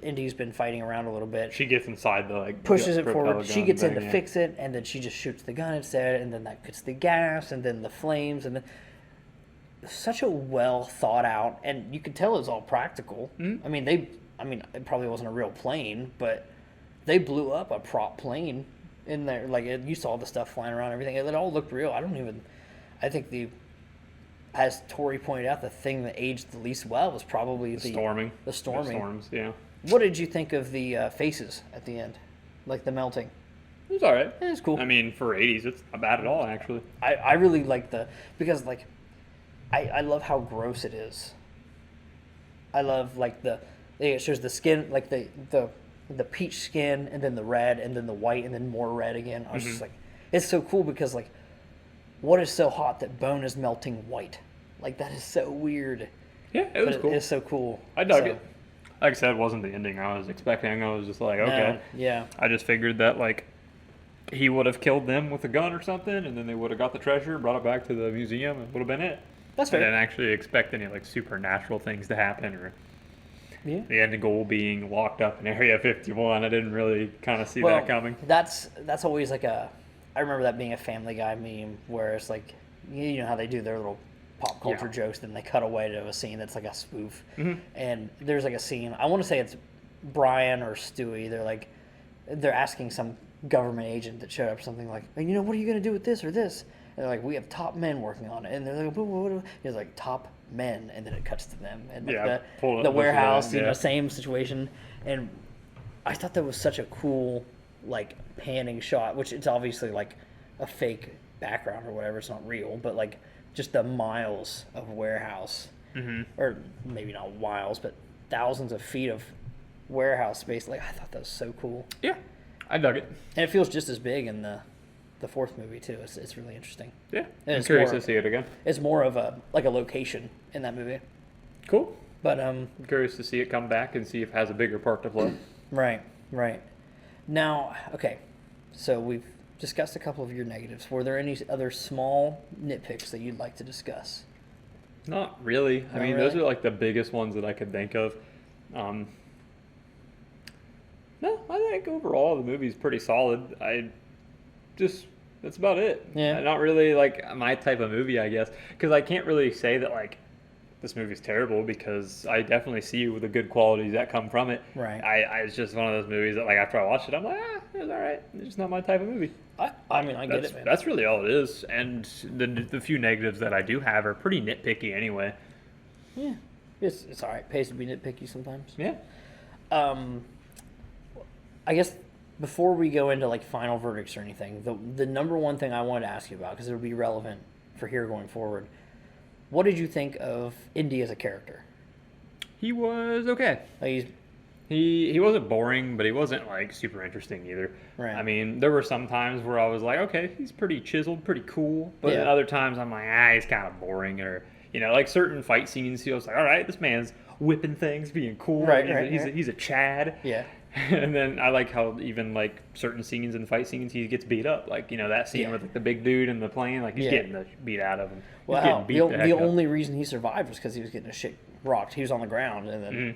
S1: Indy's been fighting around a little bit.
S2: She gets inside the like
S1: pushes it forward. She gets in to fix it, and then she just shoots the gun instead, and then that gets the gas, and then the flames, and then such a well thought out, and you could tell it was all practical. Mm-hmm. I mean, it probably wasn't a real plane, but they blew up a prop plane in there. Like you saw the stuff flying around, everything. It all looked real. I think as Tori pointed out, the thing that aged the least well was probably the storming. The
S2: storms, yeah.
S1: What did you think of the faces at the end? Like the melting?
S2: It was alright.
S1: It was cool.
S2: I mean, for 80s, it's not bad at all, actually.
S1: I really like because like, I love how gross it is. I love like it shows the skin, like the peach skin, and then the red, and then the white, and then more red again. I was just like, it's so cool because like, what is so hot that bone is melting white? Like that is so weird.
S2: Yeah, it was cool.
S1: It's so cool.
S2: I dug it. Like I said, it wasn't the ending I was expecting. I was just like, okay.
S1: No, yeah.
S2: I just figured that like he would have killed them with a gun or something, and then they would have got the treasure, brought it back to the museum, and would have been it.
S1: That's fair.
S2: I didn't actually expect any like supernatural things to happen, or the end goal being locked up in Area 51. I didn't really kind of see that coming.
S1: That's always like I remember that being a Family Guy meme where it's like, you know how they do their little pop culture jokes, then they cut away to a scene that's like a spoof. Mm-hmm. And there's like a scene, I want to say it's Brian or Stewie, they're asking some government agent that showed up something like, what are you going to do with this or this? And they're like, we have top men working on it. And they're like, what? He's like, top men. And then it cuts to them. And like the warehouse, same situation. And I thought that was such a cool, like, panning shot, which it's obviously like a fake background or whatever. It's not real, but like just the miles of warehouse, or maybe not miles, but thousands of feet of warehouse space. Like, I thought that was so cool.
S2: Yeah, I dug it.
S1: And it feels just as big in the fourth movie too. It's really interesting.
S2: Yeah, I'm curious to see it again.
S1: It's more of a location in that movie.
S2: Cool.
S1: But
S2: I'm curious to see it come back and see if it has a bigger part to play.
S1: Right. Now, okay, so we've discussed a couple of your negatives. Were there any other small nitpicks that you'd like to discuss?
S2: Not really. I mean, those are like the biggest ones that I could think of. No, I think overall the movie's pretty solid. That's about it.
S1: Yeah.
S2: Not really like my type of movie, I guess, because I can't really say that like this movie's terrible, because I definitely see the good qualities that come from it.
S1: Right.
S2: It's just one of those movies that like after I watched it, I'm like, it was all right. It's just not my type of movie.
S1: I mean, I get it, man.
S2: That's really all it is. And the few negatives that I do have are pretty nitpicky anyway.
S1: Yeah. It's all right. Pays to be nitpicky sometimes.
S2: Yeah.
S1: I guess before we go into like final verdicts or anything, the number one thing I wanted to ask you about, because it'll be relevant for here going forward, what did you think of Indy as a character?
S2: He was okay.
S1: Like
S2: he wasn't boring, but he wasn't like super interesting either.
S1: Right.
S2: I mean, there were some times where I was like, okay, he's pretty chiseled, pretty cool. But then other times I'm like, he's kind of boring. Or, like certain fight scenes, he was like, all right, this man's whipping things, being cool.
S1: Right.
S2: He's a Chad.
S1: Yeah.
S2: And then I like how even like certain scenes and fight scenes he gets beat up. Like that scene
S1: Yeah.
S2: with like, the big dude in the plane, like he's
S1: Yeah.
S2: getting the beat out of him. He's
S1: Well,
S2: getting
S1: hell,
S2: beat the heck
S1: the
S2: up.
S1: only reason he survived was because he was getting his shit rocked. He was on the ground, and then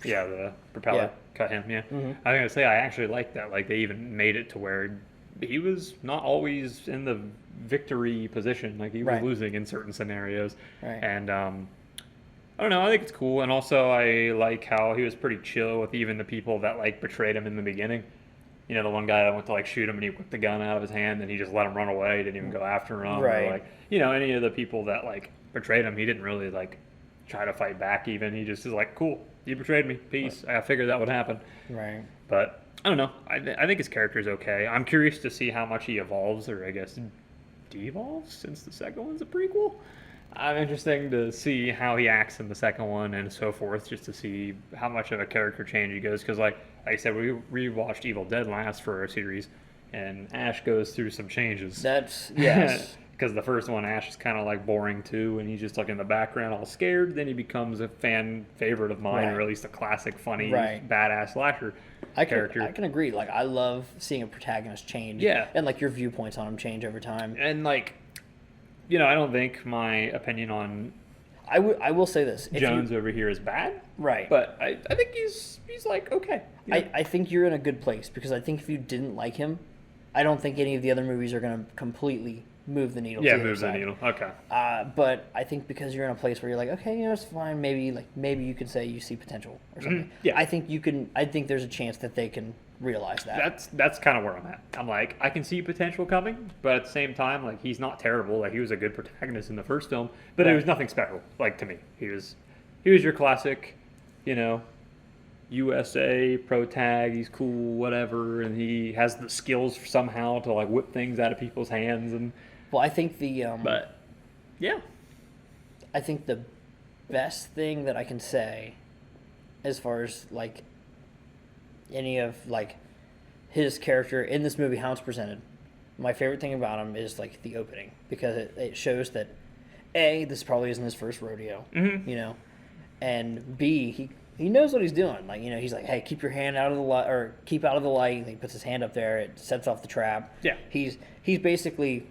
S2: Yeah, the propeller
S1: Yeah.
S2: cut him. Yeah,
S1: Mhm.
S2: I was gonna say I actually like that. Like they even made it to where he was not always in the victory position. Like he was
S1: Right.
S2: losing in certain scenarios.
S1: Right.
S2: And I don't know. I think it's cool. And also I like how he was pretty chill with even the people that like betrayed him in the beginning. The one guy that went to like shoot him and he whipped the gun out of his hand and he just let him run away. Didn't even go after him.
S1: Right.
S2: Or like any of the people that like betrayed him, he didn't really like try to fight back. Even he just is like, cool, you betrayed me. Peace. I figured that would happen.
S1: right.
S2: But I don't know. I think his character is okay. I'm curious to see how much he evolves, or I guess devolves, since the second one's a prequel. I'm interested to see how he acts in the second one and so forth, just to see how much of a character change he goes. Because like I said, we rewatched Evil Dead last for our series, and Ash goes through some changes.
S1: That's yes.
S2: Because the first one, Ash is kind of like boring too, and he's just like in the background, all scared. Then he becomes a fan favorite of mine,
S1: Right.
S2: or at least a classic, funny,
S1: Right.
S2: badass slasher character.
S1: I can agree. Like I love seeing a protagonist change.
S2: Yeah.
S1: And like your viewpoints on him change over time.
S2: And like, I don't think my opinion on
S1: I will say this. If
S2: Jones over here is bad,
S1: right.
S2: but I think he's like okay.
S1: I think you're in a good place because I think if you didn't like him, I don't think any of the other movies are going to completely move the needle.
S2: Yeah,
S1: to the
S2: move the
S1: other side.
S2: needle. Okay.
S1: But I think because you're in a place where you're like, okay, it's fine. Maybe you could say you see potential or something.
S2: Yeah.
S1: I think you can. I think there's a chance that they can realize that.
S2: That's kind of where I'm at. I'm like, I can see potential coming, but at the same time, like he's not terrible. Like he was a good protagonist in the first film, but it
S1: Right.
S2: was nothing special. Like to me, he was your classic, USA pro tag. He's cool, whatever, and he has the skills somehow to like whip things out of people's hands and.
S1: Well, I think
S2: But yeah,
S1: I think the best thing that I can say, as far as like any of like his character in this movie, how it's presented, my favorite thing about him is like the opening because it shows that this probably isn't his first rodeo, and B he knows what he's doing. Like he's like, hey, keep your hand out of the light or keep out of the light. And he puts his hand up there. It sets off the trap.
S2: Yeah.
S1: He's basically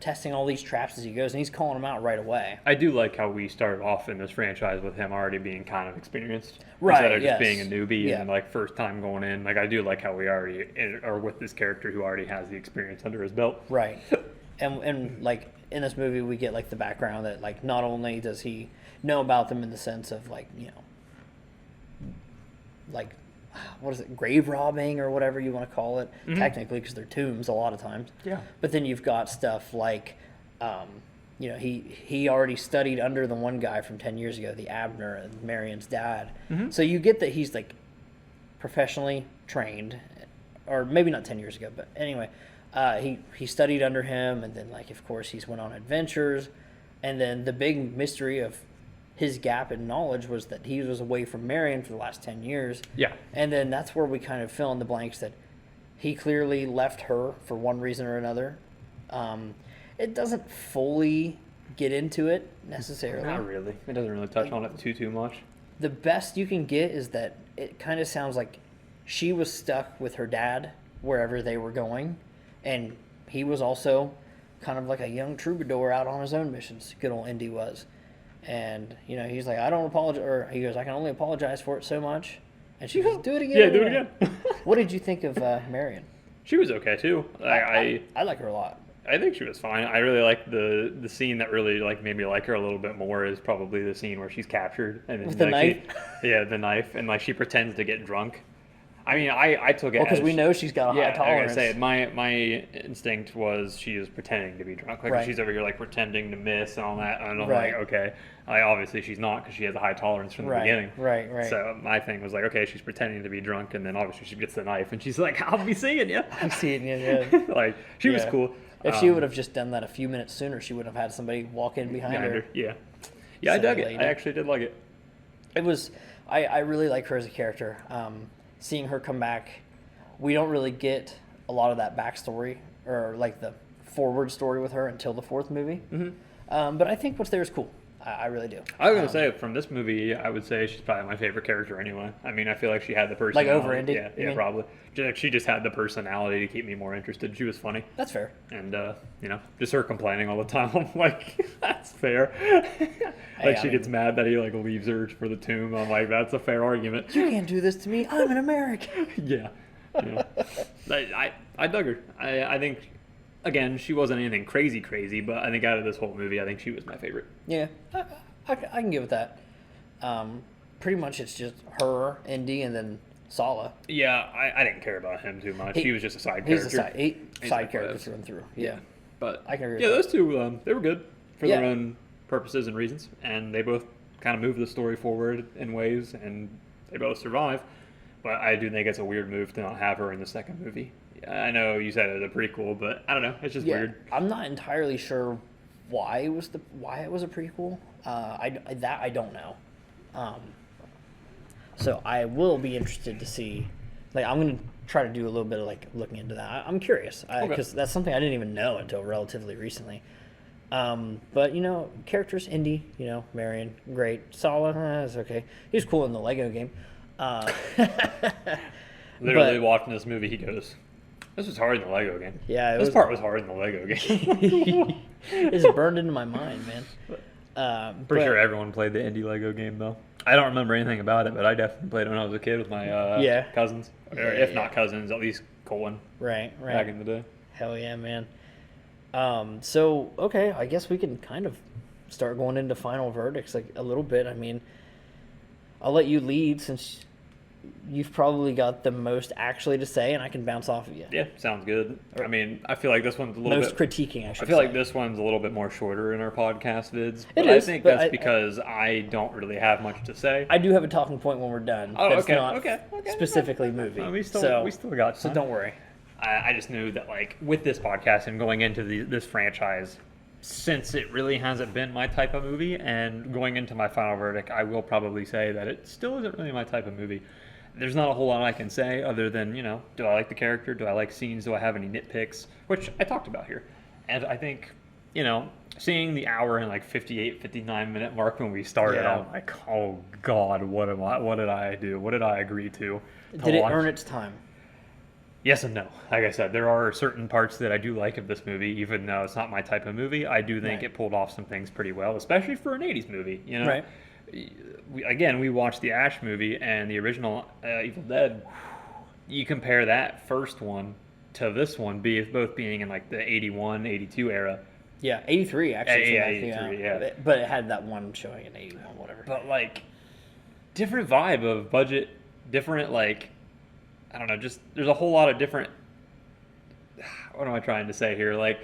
S1: testing all these traps as he goes, and he's calling them out right away.
S2: I do like how we started off in this franchise with him already being kind of experienced,
S1: Right,
S2: instead of just
S1: yes.
S2: being a newbie
S1: Yeah.
S2: and like first time going in. Like I do like how we already are with this character who already has the experience under his belt.
S1: Right. And like in this movie we get like the background that like not only does he know about them in the sense of like like what is it, grave robbing or whatever you want to call it, technically, because they're tombs a lot of times.
S2: Yeah.
S1: But then you've got stuff like he already studied under the one guy from 10 years ago, the Abner and Marion's dad. So you get that he's like professionally trained, or maybe not 10 years ago, but anyway, he studied under him, and then like of course he's went on adventures, and then the big mystery of his gap in knowledge was that he was away from Marion for the last 10 years.
S2: Yeah.
S1: And then that's where we kind of fill in the blanks that he clearly left her for one reason or another. It doesn't fully get into it necessarily.
S2: Not really. It doesn't really touch on it too much.
S1: The best you can get is that it kind of sounds like she was stuck with her dad wherever they were going, and he was also kind of like a young troubadour out on his own missions. Good old Indy was. And, he's like, I don't apologize, or he goes, I can only apologize for it so much. And she goes, do it again.
S2: Yeah, do it again.
S1: What did you think of Marion?
S2: She was okay too.
S1: I like her a lot.
S2: I think she was fine. I really like the scene that really like made me like her a little bit more is probably the scene where she's captured and then,
S1: With the knife?
S2: The knife, and like she pretends to get drunk. I mean, I took it
S1: because we know she's got a high tolerance.
S2: Like I say, my instinct was she was pretending to be drunk. Like
S1: Right.
S2: she's over here like pretending to miss and all that, and I'm
S1: Right.
S2: like, okay, obviously she's not because she has a high tolerance from the
S1: Right,
S2: beginning.
S1: right.
S2: So my thing was like, okay, she's pretending to be drunk, and then obviously she gets the knife, and she's like, I'll be seeing you.
S1: I see it in your head.
S2: Like she was
S1: Yeah.
S2: cool.
S1: If she would have just done that a few minutes sooner, she would have had somebody walk in behind her.
S2: Yeah. Yeah, I
S1: Sad
S2: dug it.
S1: lady.
S2: I actually did like it.
S1: It was, I really like her as a character. Seeing her come back, we don't really get a lot of that backstory or like the forward story with her until the fourth movie. But I think what's there is cool. I really do.
S2: I was gonna say from this movie, I would say she's probably my favorite character anyway. I mean, I feel like she had the
S1: Like
S2: personality.
S1: over Indy?
S2: Yeah,
S1: you
S2: yeah,
S1: mean?
S2: probably. She just had the personality to keep me more interested. She was funny,
S1: That's fair.
S2: and just her complaining all the time. I'm like, that's fair.
S1: Hey,
S2: She gets mad that he like leaves her for the tomb. I'm like, that's a fair argument.
S1: You can't do this to me. I'm an American.
S2: Yeah. Yeah. I dug her. I think, again, she wasn't anything crazy, but I think out of this whole movie, I think she was my favorite.
S1: Yeah, I can get with that. Pretty much it's just her, Indy, and then Sala.
S2: Yeah, I didn't care about him too much. He was just a side
S1: He's
S2: character.
S1: a side character through and through. Yeah.
S2: But
S1: I can agree with
S2: yeah,
S1: that.
S2: those two, they were good for
S1: Yeah.
S2: their own purposes and reasons, and they both kind of move the story forward in ways, and they both survive. But I do think it's a weird move to not have her in the second movie. I know you said it was a prequel, but I don't know. It's just weird.
S1: I'm not entirely sure why it was a prequel. I don't know. So I will be interested to see. Like, I'm gonna try to do a little bit of like looking into that. I'm curious because that's something I didn't even know until relatively recently. But characters, Indy, Marion, great. Sala, it's okay. He was cool in the Lego game.
S2: Literally watching this movie, he goes, "This was hard in the Lego game."
S1: Yeah,
S2: this part was hard in the Lego game.
S1: It's burned into my mind, man.
S2: Pretty sure everyone played the Indie Lego game though. I don't remember anything about it, but I definitely played it when I was a kid with my cousins, or if not cousins, at least Colin.
S1: Right.
S2: Back in the day.
S1: Hell yeah, man. So okay, I guess we can kind of start going into final verdicts like a little bit. I mean, I'll let you lead since you've probably got the most actually to say, and I can bounce off of you.
S2: Yeah, sounds good. I mean, I feel like this one's a little
S1: Most
S2: bit
S1: critiquing, I should
S2: I feel
S1: say.
S2: like this one's a little bit more shorter in our podcast vids.
S1: It
S2: But
S1: is,
S2: I think
S1: but
S2: that's because I don't really have much to say.
S1: I do have a talking point when we're done.
S2: Oh,
S1: that's
S2: okay,
S1: not
S2: okay.
S1: specifically movie.
S2: We still got
S1: So
S2: time.
S1: don't worry.
S2: I just knew that, like, with this podcast and going into this franchise, since it really hasn't been my type of movie, and going into my final verdict, I will probably say that it still isn't really my type of movie. There's not a whole lot I can say other than, do I like the character? Do I like scenes? Do I have any nitpicks? Which I talked about here. And I think, seeing the hour and like 58, 59-minute mark when we started,
S1: Yeah.
S2: I'm like, oh God, what did I do? What did I agree to
S1: Did it
S2: watch?
S1: earn its time?
S2: Yes and no. Like I said, there are certain parts that I do like of this movie, even though it's not my type of movie. I do think
S1: Right.
S2: it pulled off some things pretty well, especially for an 80s movie.
S1: Right.
S2: We watched the Ash movie and the original Evil Dead. You compare that first one to this one, both being in like the 81, 82 era.
S1: Yeah, 83 actually.
S2: Yeah,
S1: came out,
S2: 83, yeah.
S1: But it had that one showing in 81, whatever.
S2: But like, different vibe of budget, different like, I don't know, just there's a whole lot of different. What am I trying to say here? Like,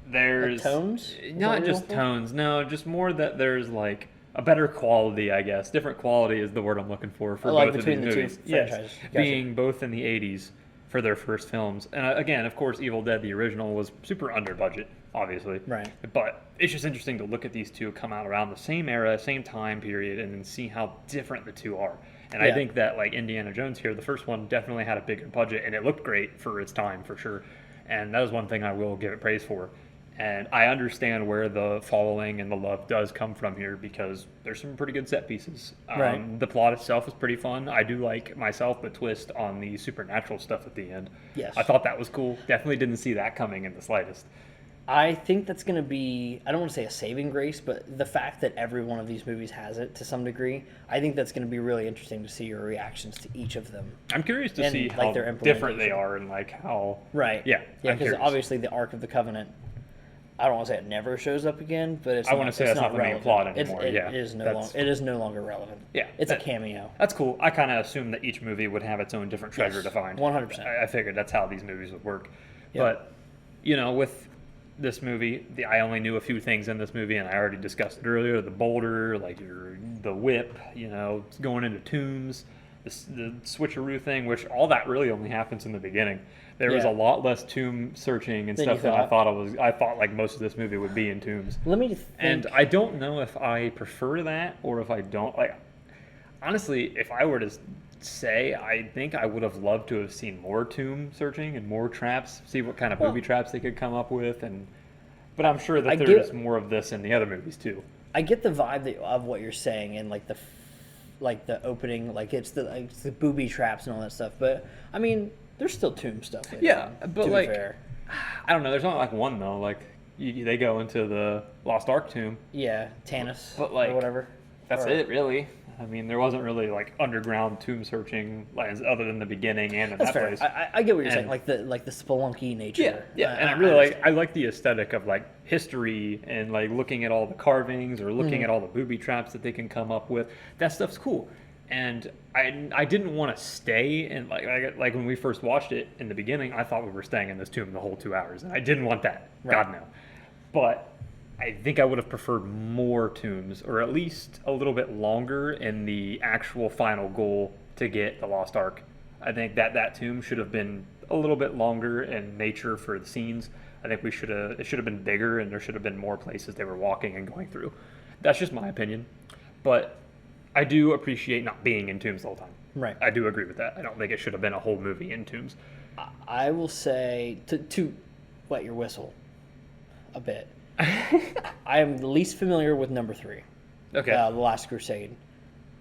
S2: there's
S1: tones?
S2: not just tones. No, just more that there's like a better quality, I guess. Different quality is the word I'm looking for
S1: Like
S2: both of
S1: between
S2: these
S1: the
S2: movies.
S1: two franchises.
S2: Yes,
S1: Gotcha.
S2: being both in the 80s for their first films, and again, of course, Evil Dead the original was super under budget, obviously.
S1: Right.
S2: But it's just interesting to look at these two come out around the same era, same time period, and then see how different the two are. And I
S1: Yeah.
S2: think that like Indiana Jones here, the first one definitely had a bigger budget, and it looked great for its time for sure. And that was one thing I will give it praise for. And I understand where the following and the love does come from here because there's some pretty good set pieces.
S1: Right.
S2: The plot itself is pretty fun. I do like myself the twist on the supernatural stuff at the end.
S1: Yes.
S2: I thought that was cool. Definitely didn't see that coming in the slightest.
S1: I think that's going to be, I don't want to say a saving grace, but the fact that every one of these movies has it to some degree, I think that's going to be really interesting to see your reactions to each of them.
S2: I'm curious to
S1: And,
S2: see
S1: like,
S2: how
S1: their
S2: different they
S1: implementation.
S2: are and like how.
S1: Right.
S2: Yeah.
S1: Yeah,
S2: I'm
S1: because
S2: curious.
S1: obviously the Ark of the Covenant, I don't want to say it never shows up again, but it's
S2: I wanna say that's not the main
S1: relevant.
S2: plot anymore,
S1: It
S2: yeah.
S1: is
S2: That's-
S1: it is no longer relevant.
S2: Yeah,
S1: It's a
S2: that-
S1: cameo.
S2: That's cool. I kind of assumed that each movie would have its own different treasure
S1: Yes,
S2: to find.
S1: 100%.
S2: I figured that's how these movies would work.
S1: Yep.
S2: But, with this movie, I only knew a few things in this movie, and I already discussed it earlier. The boulder, like the whip, going into tombs, the switcheroo thing, which all that really only happens in the beginning. There was
S1: Yeah.
S2: a lot less tomb searching and
S1: Than
S2: stuff
S1: you
S2: than I
S1: thought.
S2: thought. I thought like most of this movie would be in tombs.
S1: Let me think.
S2: And I don't know if I prefer that or if I don't. Like, honestly, if I were to say, I think I would have loved to have seen more tomb searching and more traps, see what kind of booby traps they could come up with. But I'm sure that
S1: I
S2: there's
S1: get-
S2: more of this in the other movies too.
S1: I get the vibe of what you're saying, and like the opening, like it's the booby traps and all that stuff. But I mean, there's still tomb stuff.
S2: Yeah, but
S1: to
S2: like,
S1: be fair.
S2: I don't know. There's not like one though. Like they go into the Lost Ark tomb.
S1: Yeah, Tanis,
S2: but like
S1: or whatever.
S2: That's it, really. I mean, there wasn't really like underground tomb searching lands other than the beginning and in
S1: That's
S2: that
S1: fair.
S2: place.
S1: I get what you're saying, like the spelunky nature.
S2: Yeah, and I really I like the aesthetic of like history and like looking at all the carvings or looking at all the booby traps that they can come up with. That stuff's cool. And I didn't want to stay and like when we first watched it in the beginning, I thought we were staying in this tomb the whole 2 hours, and I didn't want that.
S1: Right.
S2: God no. But I think I would have preferred more tombs, or at least a little bit longer in the actual final goal to get the Lost Ark. I think that tomb should have been a little bit longer in nature for the scenes. I think it should have been bigger, and there should have been more places they were walking and going through. That's just my opinion. But I do appreciate not being in tombs the whole time.
S1: Right.
S2: I do agree with that. I don't think it should have been a whole movie in tombs.
S1: I will say to wet your whistle a bit. I am the least familiar with number 3.
S2: Okay.
S1: The Last Crusade.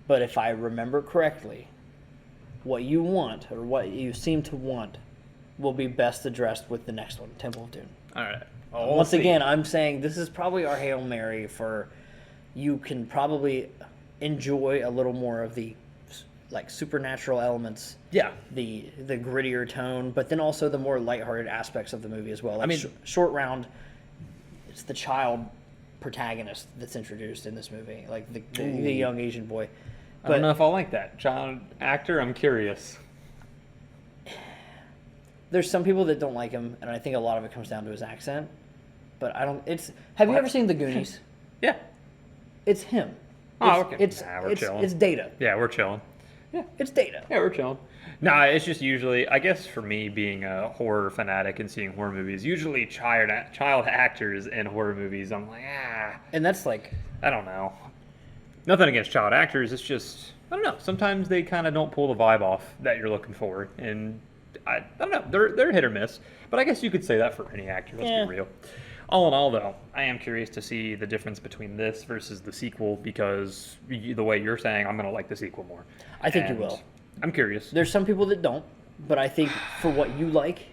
S1: But if I remember correctly, what you want, or what you seem to want, will be best addressed with the next one, Temple of Doom.
S2: All right.
S1: Once again, I'm saying this is probably our Hail Mary for you can probably enjoy a little more of the like supernatural elements.
S2: Yeah.
S1: The grittier tone, but then also the more lighthearted aspects of the movie as well. Like
S2: I mean,
S1: Short Round, it's the child protagonist that's introduced in this movie, like the young Asian boy.
S2: I don't know if I like that child actor. I'm curious.
S1: There's some people that don't like him, and I think a lot of it comes down to his accent. But I don't. Have you ever seen The Goonies?
S2: Yeah.
S1: It's him.
S2: Oh, okay. We're
S1: It's
S2: chilling.
S1: Data.
S2: Yeah, we're chilling. Yeah.
S1: It's Data.
S2: Yeah, we're chilling. Nah, it's just usually, I guess for me being a horror fanatic and seeing horror movies, usually child actors in horror movies, I'm like,
S1: And that's like,
S2: I don't know. Nothing against child actors, it's just, I don't know. Sometimes they kind of don't pull the vibe off that you're looking for, and I don't know. They're hit or miss, but I guess you could say that for any actor. Let's be real. All in all, though, I am curious to see the difference between this versus the sequel, because the way you're saying, I'm going to like the sequel more.
S1: I think you will.
S2: I'm curious.
S1: There's some people that don't, but I think for what you like,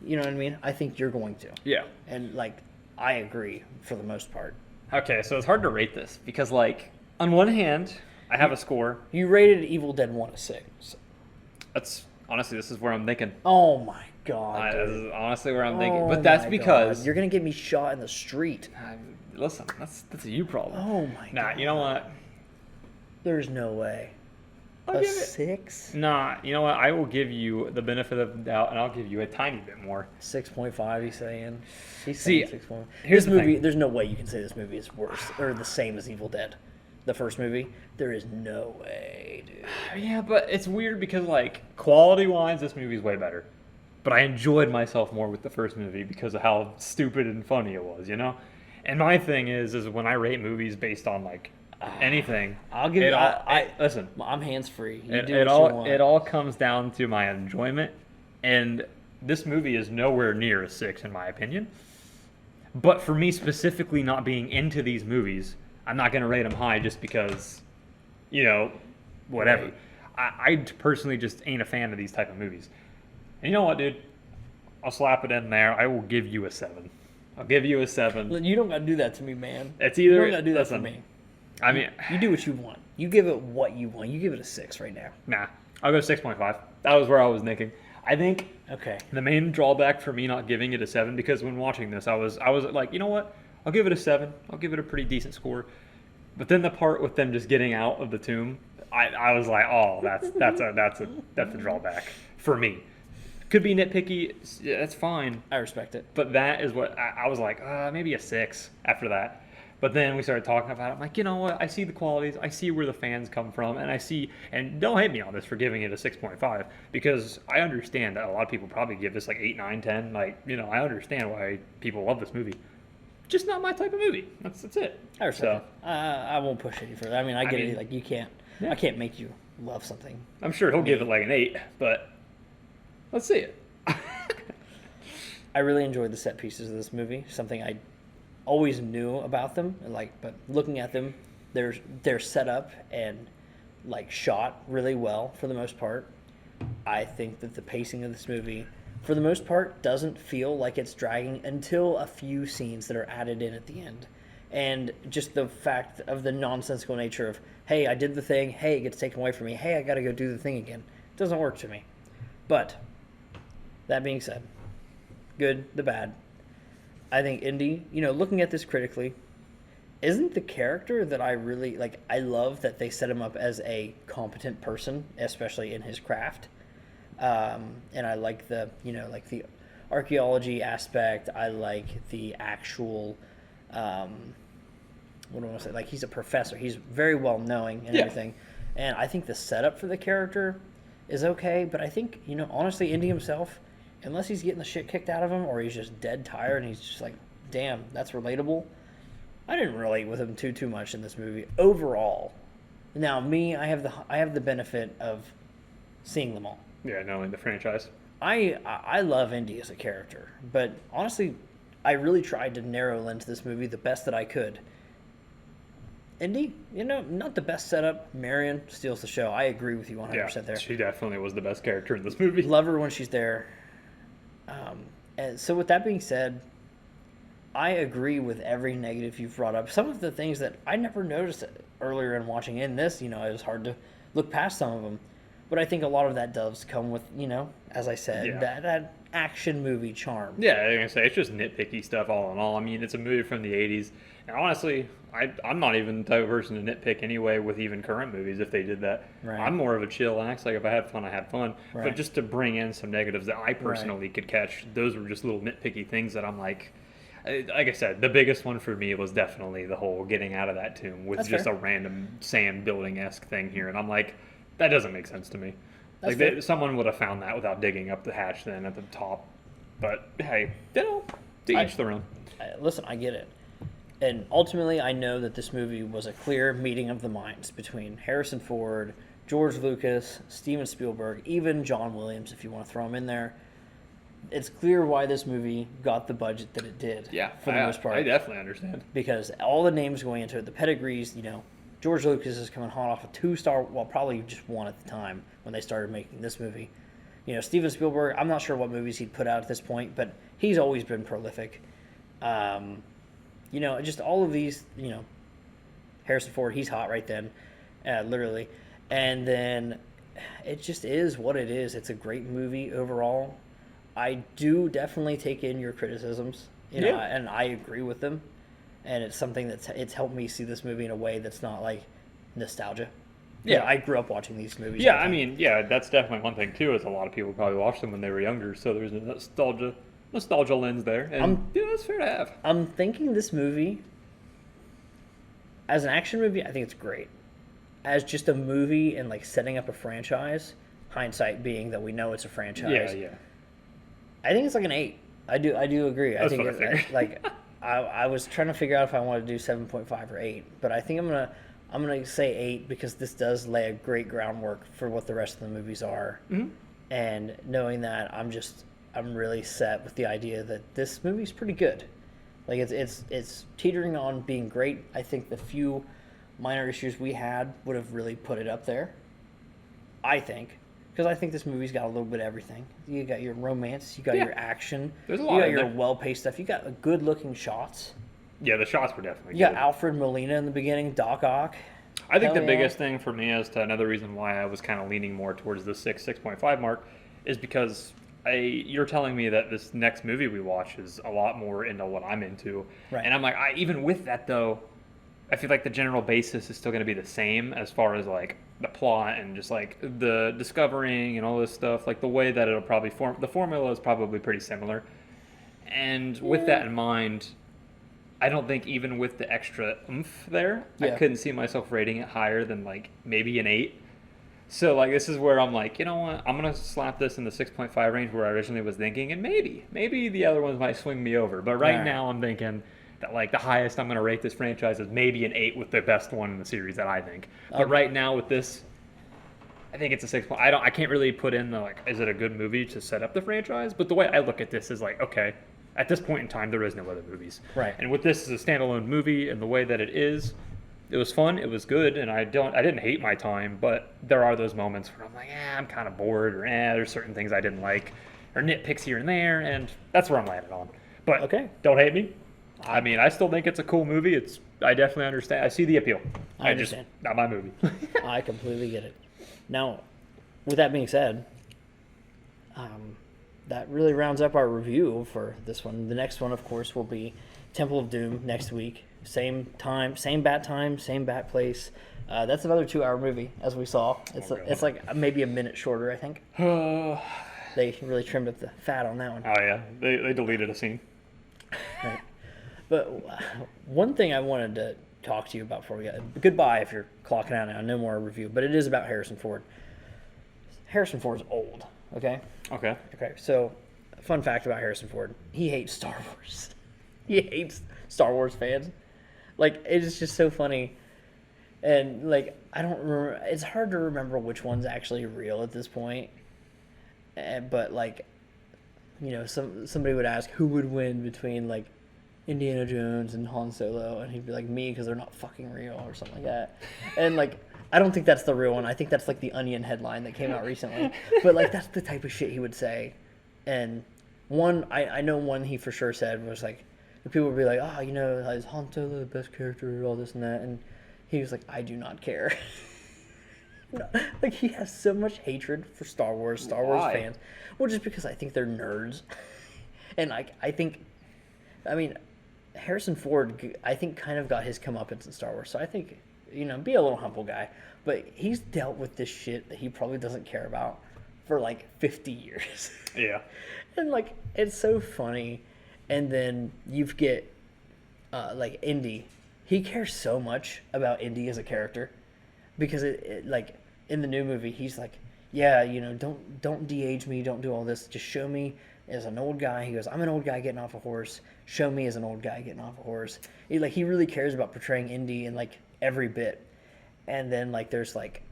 S1: you know what I mean? I think you're going to.
S2: Yeah.
S1: And like, I agree for the most part.
S2: Okay, so it's hard to rate this because, like, on one hand, I have a score.
S1: You rated Evil Dead 1 a 6.
S2: That's honestly, this is where I'm thinking.
S1: Oh my god.
S2: This is honestly where I'm thinking.
S1: Oh
S2: But that's
S1: my
S2: because
S1: God. You're gonna get me shot in the street.
S2: listen, that's a you problem.
S1: Oh my god.
S2: Nah, you know what?
S1: There's no way.
S2: I'll
S1: A
S2: give it.
S1: 6?
S2: Nah, you know what? I will give you the benefit of the doubt, and I'll give you a tiny bit more.
S1: 6.5, he's saying. He's
S2: See,
S1: saying 6.5.
S2: here's
S1: This
S2: the
S1: movie,
S2: thing.
S1: there's no way you can say this movie is worse or the same as Evil Dead. The first movie, there is no way, dude.
S2: Yeah, but it's weird because, like, quality-wise, this movie's way better. But I enjoyed myself more with the first movie because of how stupid and funny it was, you know? And my thing is when I rate movies based on, like, anything,
S1: I'll give
S2: it
S1: you.
S2: all, listen,
S1: I'm hands free. You
S2: it,
S1: do
S2: it
S1: what
S2: all
S1: you want.
S2: it all comes down to my enjoyment, and this movie is nowhere near a 6 in my opinion. But for me specifically, not being into these movies, I'm not going to rate them high just because, you know, whatever.
S1: Right.
S2: I personally just ain't a fan of these type of movies. And you know what, dude? I'll slap it in there. I will give you a 7. I'll give you a 7.
S1: You don't gotta do that to me, man.
S2: It's either
S1: You don't gotta do that
S2: listen,
S1: for me.
S2: I mean,
S1: You do what you want. You give it what you want. You give it a 6 right now.
S2: nah. I'll go 6.5. That was where I was thinking. I think
S1: Okay.
S2: the main drawback for me not giving it a 7, because when watching this, I was like, you know what? I'll give it a 7. I'll give it a pretty decent score. But then the part with them just getting out of the tomb, I was like, oh, that's a drawback for me. Could be nitpicky. That's fine.
S1: I respect it.
S2: But that is what I was like, maybe a 6 after that. But then we started talking about it. I'm like, you know what? I see the qualities. I see where the fans come from. And I see, and don't hate me on this for giving it a 6.5, because I understand that a lot of people probably give this like 8, 9, 10. Like, you know, I understand why people love this movie. Just not my type of movie. That's it.
S1: I respect it. I won't push any further. I mean, I get
S2: mean,
S1: it. Like, you can't.
S2: yeah.
S1: I can't make you love something.
S2: I'm sure he'll give it like an 8, but let's see it.
S1: I really enjoyed the set pieces of this movie. Something I always knew about them, and like, but looking at them, they're set up and like shot really well for the most part. I think that the pacing of this movie, for the most part, doesn't feel like it's dragging until a few scenes that are added in at the end. And just the fact of the nonsensical nature of, hey, I did the thing, hey, it gets taken away from me, hey, I gotta go do the thing again. It doesn't work to me. But, that being said, good, the bad. I think Indy, looking at this critically, isn't the character that I really like. I love that they set him up as a competent person, especially in his craft. And I like like the archaeology aspect. I like the actual, what do I want to say? Like, he's a professor. He's very well knowing and everything. And I think the setup for the character is okay. But I think, honestly, Indy himself, unless he's getting the shit kicked out of him or he's just dead tired and he's just like, damn, that's relatable. I didn't relate with him too much in this movie overall. Now, me, I have the benefit of seeing them all.
S2: Yeah, knowing the franchise.
S1: I love Indy as a character, but honestly, I really tried to narrow into this movie the best that I could. Indy, not the best setup. Marion steals the show. I agree with you 100% there.
S2: She definitely was the best character in this movie.
S1: Love her when she's there. And so with that being said, I agree with every negative you've brought up. Some of the things that I never noticed earlier in watching in this, it was hard to look past some of them. But I think a lot of that does come with, as I said, that action movie charm.
S2: Yeah, I was going to say, it's just nitpicky stuff all in all. I mean, it's a movie from the 80s. And honestly, I'm not even the type of person to nitpick anyway with even current movies if they did that. Right. I'm more of a chillax. Like, if I had fun, I had fun. Right. But just to bring in some negatives that I personally could catch, those were just little nitpicky things that I'm like I said, the biggest one for me was definitely the whole getting out of that tomb with just a random sand building-esque thing here. And I'm like, that doesn't make sense to me. Someone would have found that without digging up the hatch then at the top. But, hey, to each their own.
S1: Listen, I get it. And ultimately, I know that this movie was a clear meeting of the minds between Harrison Ford, George Lucas, Steven Spielberg, even John Williams, if you want to throw him in there. It's clear why this movie got the budget that it did.
S2: Yeah,
S1: for the most part.
S2: I definitely understand.
S1: Because all the names going into it, the pedigrees, George Lucas is coming hot off a 2-star, well, probably just 1 at the time when they started making this movie. Steven Spielberg, I'm not sure what movies he'd put out at this point, but he's always been prolific. Just all of these, Harrison Ford, he's hot right then, literally. And then it just is what it is. It's a great movie overall. I do definitely take in your criticisms, and I agree with them. And it's something it's helped me see this movie in a way that's not like nostalgia. Yeah, I grew up watching these movies.
S2: Yeah, I mean, that's definitely one thing too. Is a lot of people probably watched them when they were younger, so there's a nostalgia lens there, and that's fair to have.
S1: I'm thinking this movie, as an action movie, I think it's great. As just a movie and like setting up a franchise, hindsight being that we know it's a franchise.
S2: Yeah.
S1: I think it's like an 8. I do agree.
S2: That's what I figured.
S1: I was trying to figure out if I wanted to do 7.5 or 8, but I think I'm gonna say 8 because this does lay a great groundwork for what the rest of the movies are. Mm-hmm. And knowing that, I'm really set with the idea that this movie's pretty good. Like it's teetering on being great. I think the few minor issues we had would have really put it up there. I think. Because I think this movie's got a little bit of everything. You got your romance, you got your action,
S2: there's a lot. You
S1: got your well-paced stuff. You got good-looking shots.
S2: Yeah, the shots were definitely good.
S1: You got Alfred Molina in the beginning, Doc Ock.
S2: I think the biggest thing for me as to another reason why I was kind of leaning more towards the 6.5 mark is because you're telling me that this next movie we watch is a lot more into what I'm into. Right. And I'm like, even with that, though, I feel like the general basis is still going to be the same as far as like the plot and just like the discovering and all this stuff. Like the way that it'll probably form, the formula is probably pretty similar. And with that in mind, I don't think even with the extra oomph there, I couldn't see myself rating it higher than like maybe an 8. So like this is where I'm like, you know what? I'm going to slap this in the 6.5 range where I originally was thinking, and maybe the other ones might swing me over. But right now I'm thinking that like the highest I'm going to rate this franchise is maybe an 8 with the best one in the series that I think. But right now with this, I think it's a 6. I can't really put in the like, is it a good movie to set up the franchise? But the way I look at this is like, okay, At this point in time, there is no other movies.
S1: Right.
S2: And with this as a standalone movie and the way that it is, it was fun. It was good, and I didn't hate my time. But there are those moments where I'm like, I'm kind of bored, or there's certain things I didn't like, or nitpicks here and there, and that's where I'm landing on. But
S1: Okay.
S2: don't hate me. I mean, I still think it's a cool movie. I definitely understand. I see the appeal.
S1: I understand.
S2: Just not my movie.
S1: I completely get it. Now, with that being said, that really rounds up our review for this one. The next one, of course, will be Temple of Doom next week. Same time, same bat time, same bat place. That's another 2-hour movie, as we saw. It's like maybe a minute shorter, I think. They really trimmed up the fat on that one.
S2: Oh yeah, they deleted a scene.
S1: Right. But one thing I wanted to talk to you about before we get goodbye if you're clocking out now, no more review, but it is about Harrison Ford. Harrison Ford's old, okay?
S2: Okay.
S1: Okay, so fun fact about Harrison Ford, he hates Star Wars. He hates Star Wars fans. Like, it is just so funny. And, like, I don't remember, it's hard to remember which one's actually real at this point. But, like, you know, somebody would ask who would win between, like, Indiana Jones and Han Solo, and he'd be like, me, because they're not fucking real, or something like that. And, like, I don't think that's the real one. I think that's, like, the Onion headline that came out recently. But, like, that's the type of shit he would say. And I know one he for sure said was, like, people would be like, you know, is Han Solo the best character, all this and that, and he was like, I do not care. Like, he has so much hatred for Star Wars fans. Well, just because I think they're nerds. And I think, I mean, Harrison Ford, I think, kind of got his comeuppance in Star Wars. So I think, you know, be a little humble guy. But he's dealt with this shit that he probably doesn't care about for like 50 years.
S2: Yeah.
S1: And like, it's so funny. And then you get like Indy. He cares so much about Indy as a character because it like in the new movie he's like, yeah, you know, don't de-age me, don't do all this, just show me as an old guy. He goes, I'm an old guy getting off a horse. Show me as an old guy getting off a horse. He really cares about portraying Indy in like every bit. And then like there's like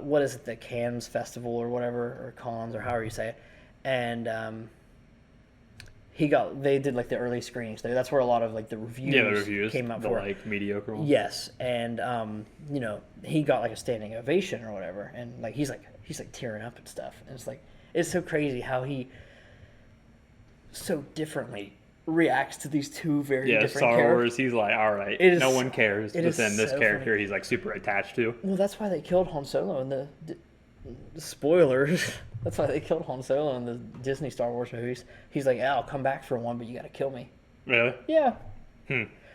S1: what is it, the Cannes Festival or whatever, or Cannes or however you say it, and they did like the early screenings there. That's where a lot of like the reviews came out for,
S2: like mediocre ones.
S1: Yes, and you know, he got like a standing ovation or whatever, and like he's like tearing up and stuff, and it's like, it's so crazy how he so differently reacts to these two very different
S2: Star
S1: characters.
S2: Wars, he's like, all right, no one cares, but then this character he's like super attached to.
S1: Well, that's why they killed Han Solo in the spoilers. That's why they killed Han Solo in the Disney Star Wars movies. He's like, I'll come back for one, but you got to kill me.
S2: Really?
S1: Yeah.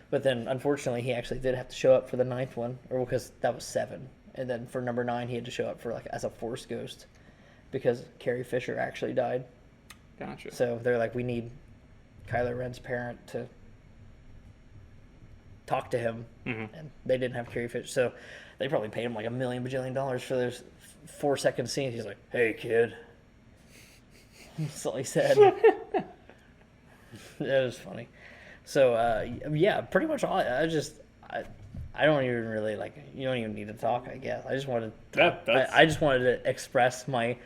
S1: But then, unfortunately, he actually did have to show up for the 9th one, or because that was 7. And then for number 9, he had to show up for like as a Force ghost because Carrie Fisher actually died.
S2: Gotcha.
S1: So they're like, we need Kylo Ren's parent to talk to him, and they didn't have Carrie Fisher, so they probably paid him like $1 million bajillion for those 4-second scenes. He's like, "Hey, kid," that's all he said. It was funny. So yeah, pretty much all. I don't even really like. You don't even need to talk, I guess. I just wanted to. I just wanted to express my.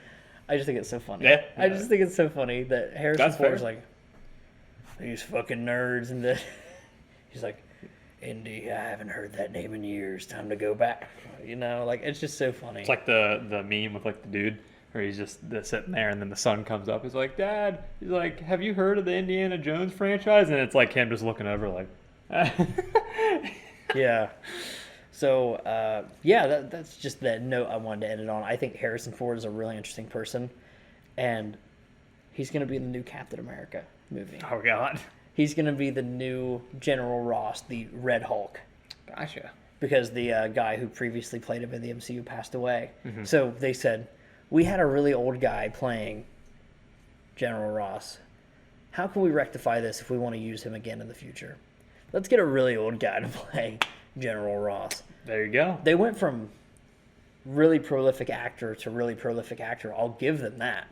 S1: I just think it's so funny.
S2: Yeah.
S1: I just think it's so funny that Harrison Ford's like, these fucking nerds, and he's like, Indy, I haven't heard that name in years. Time to go back. You know, like, it's just so funny.
S2: It's like the meme with like the dude where he's just sitting there, and then the son comes up. He's like, Dad, he's like, have you heard of the Indiana Jones franchise? And it's like him just looking over like,
S1: yeah. So yeah, that's just that note I wanted to end it on. I think Harrison Ford is a really interesting person, and he's going to be in the new Captain America movie.
S2: Oh God.
S1: He's going to be the new General Ross, the Red Hulk.
S2: Gotcha.
S1: Because the guy who previously played him in the MCU passed away. So they said, we had a really old guy playing General Ross. How can we rectify this if we want to use him again in the future? Let's get a really old guy to play General Ross.
S2: There you go.
S1: They went from really prolific actor to really prolific actor. I'll give them that.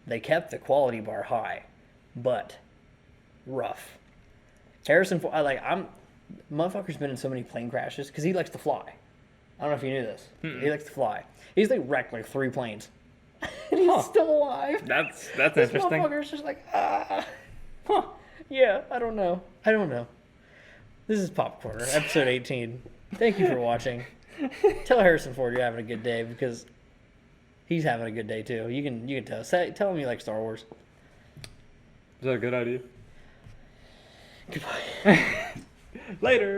S1: They kept the quality bar high, but rough. Harrison Ford, motherfucker's been in so many plane crashes because he likes to fly. I don't know if you knew this. He likes to fly. He's like wrecked like 3 planes. And he's still alive.
S2: That's
S1: This
S2: interesting.
S1: motherfucker's just like, ah.
S2: Huh.
S1: Yeah, I don't know. This is Popcorner, episode 18. Thank you for watching. Tell Harrison Ford you're having a good day because he's having a good day too. You can tell. Tell him you like Star Wars.
S2: Is that a good idea?
S1: Goodbye.
S2: Later.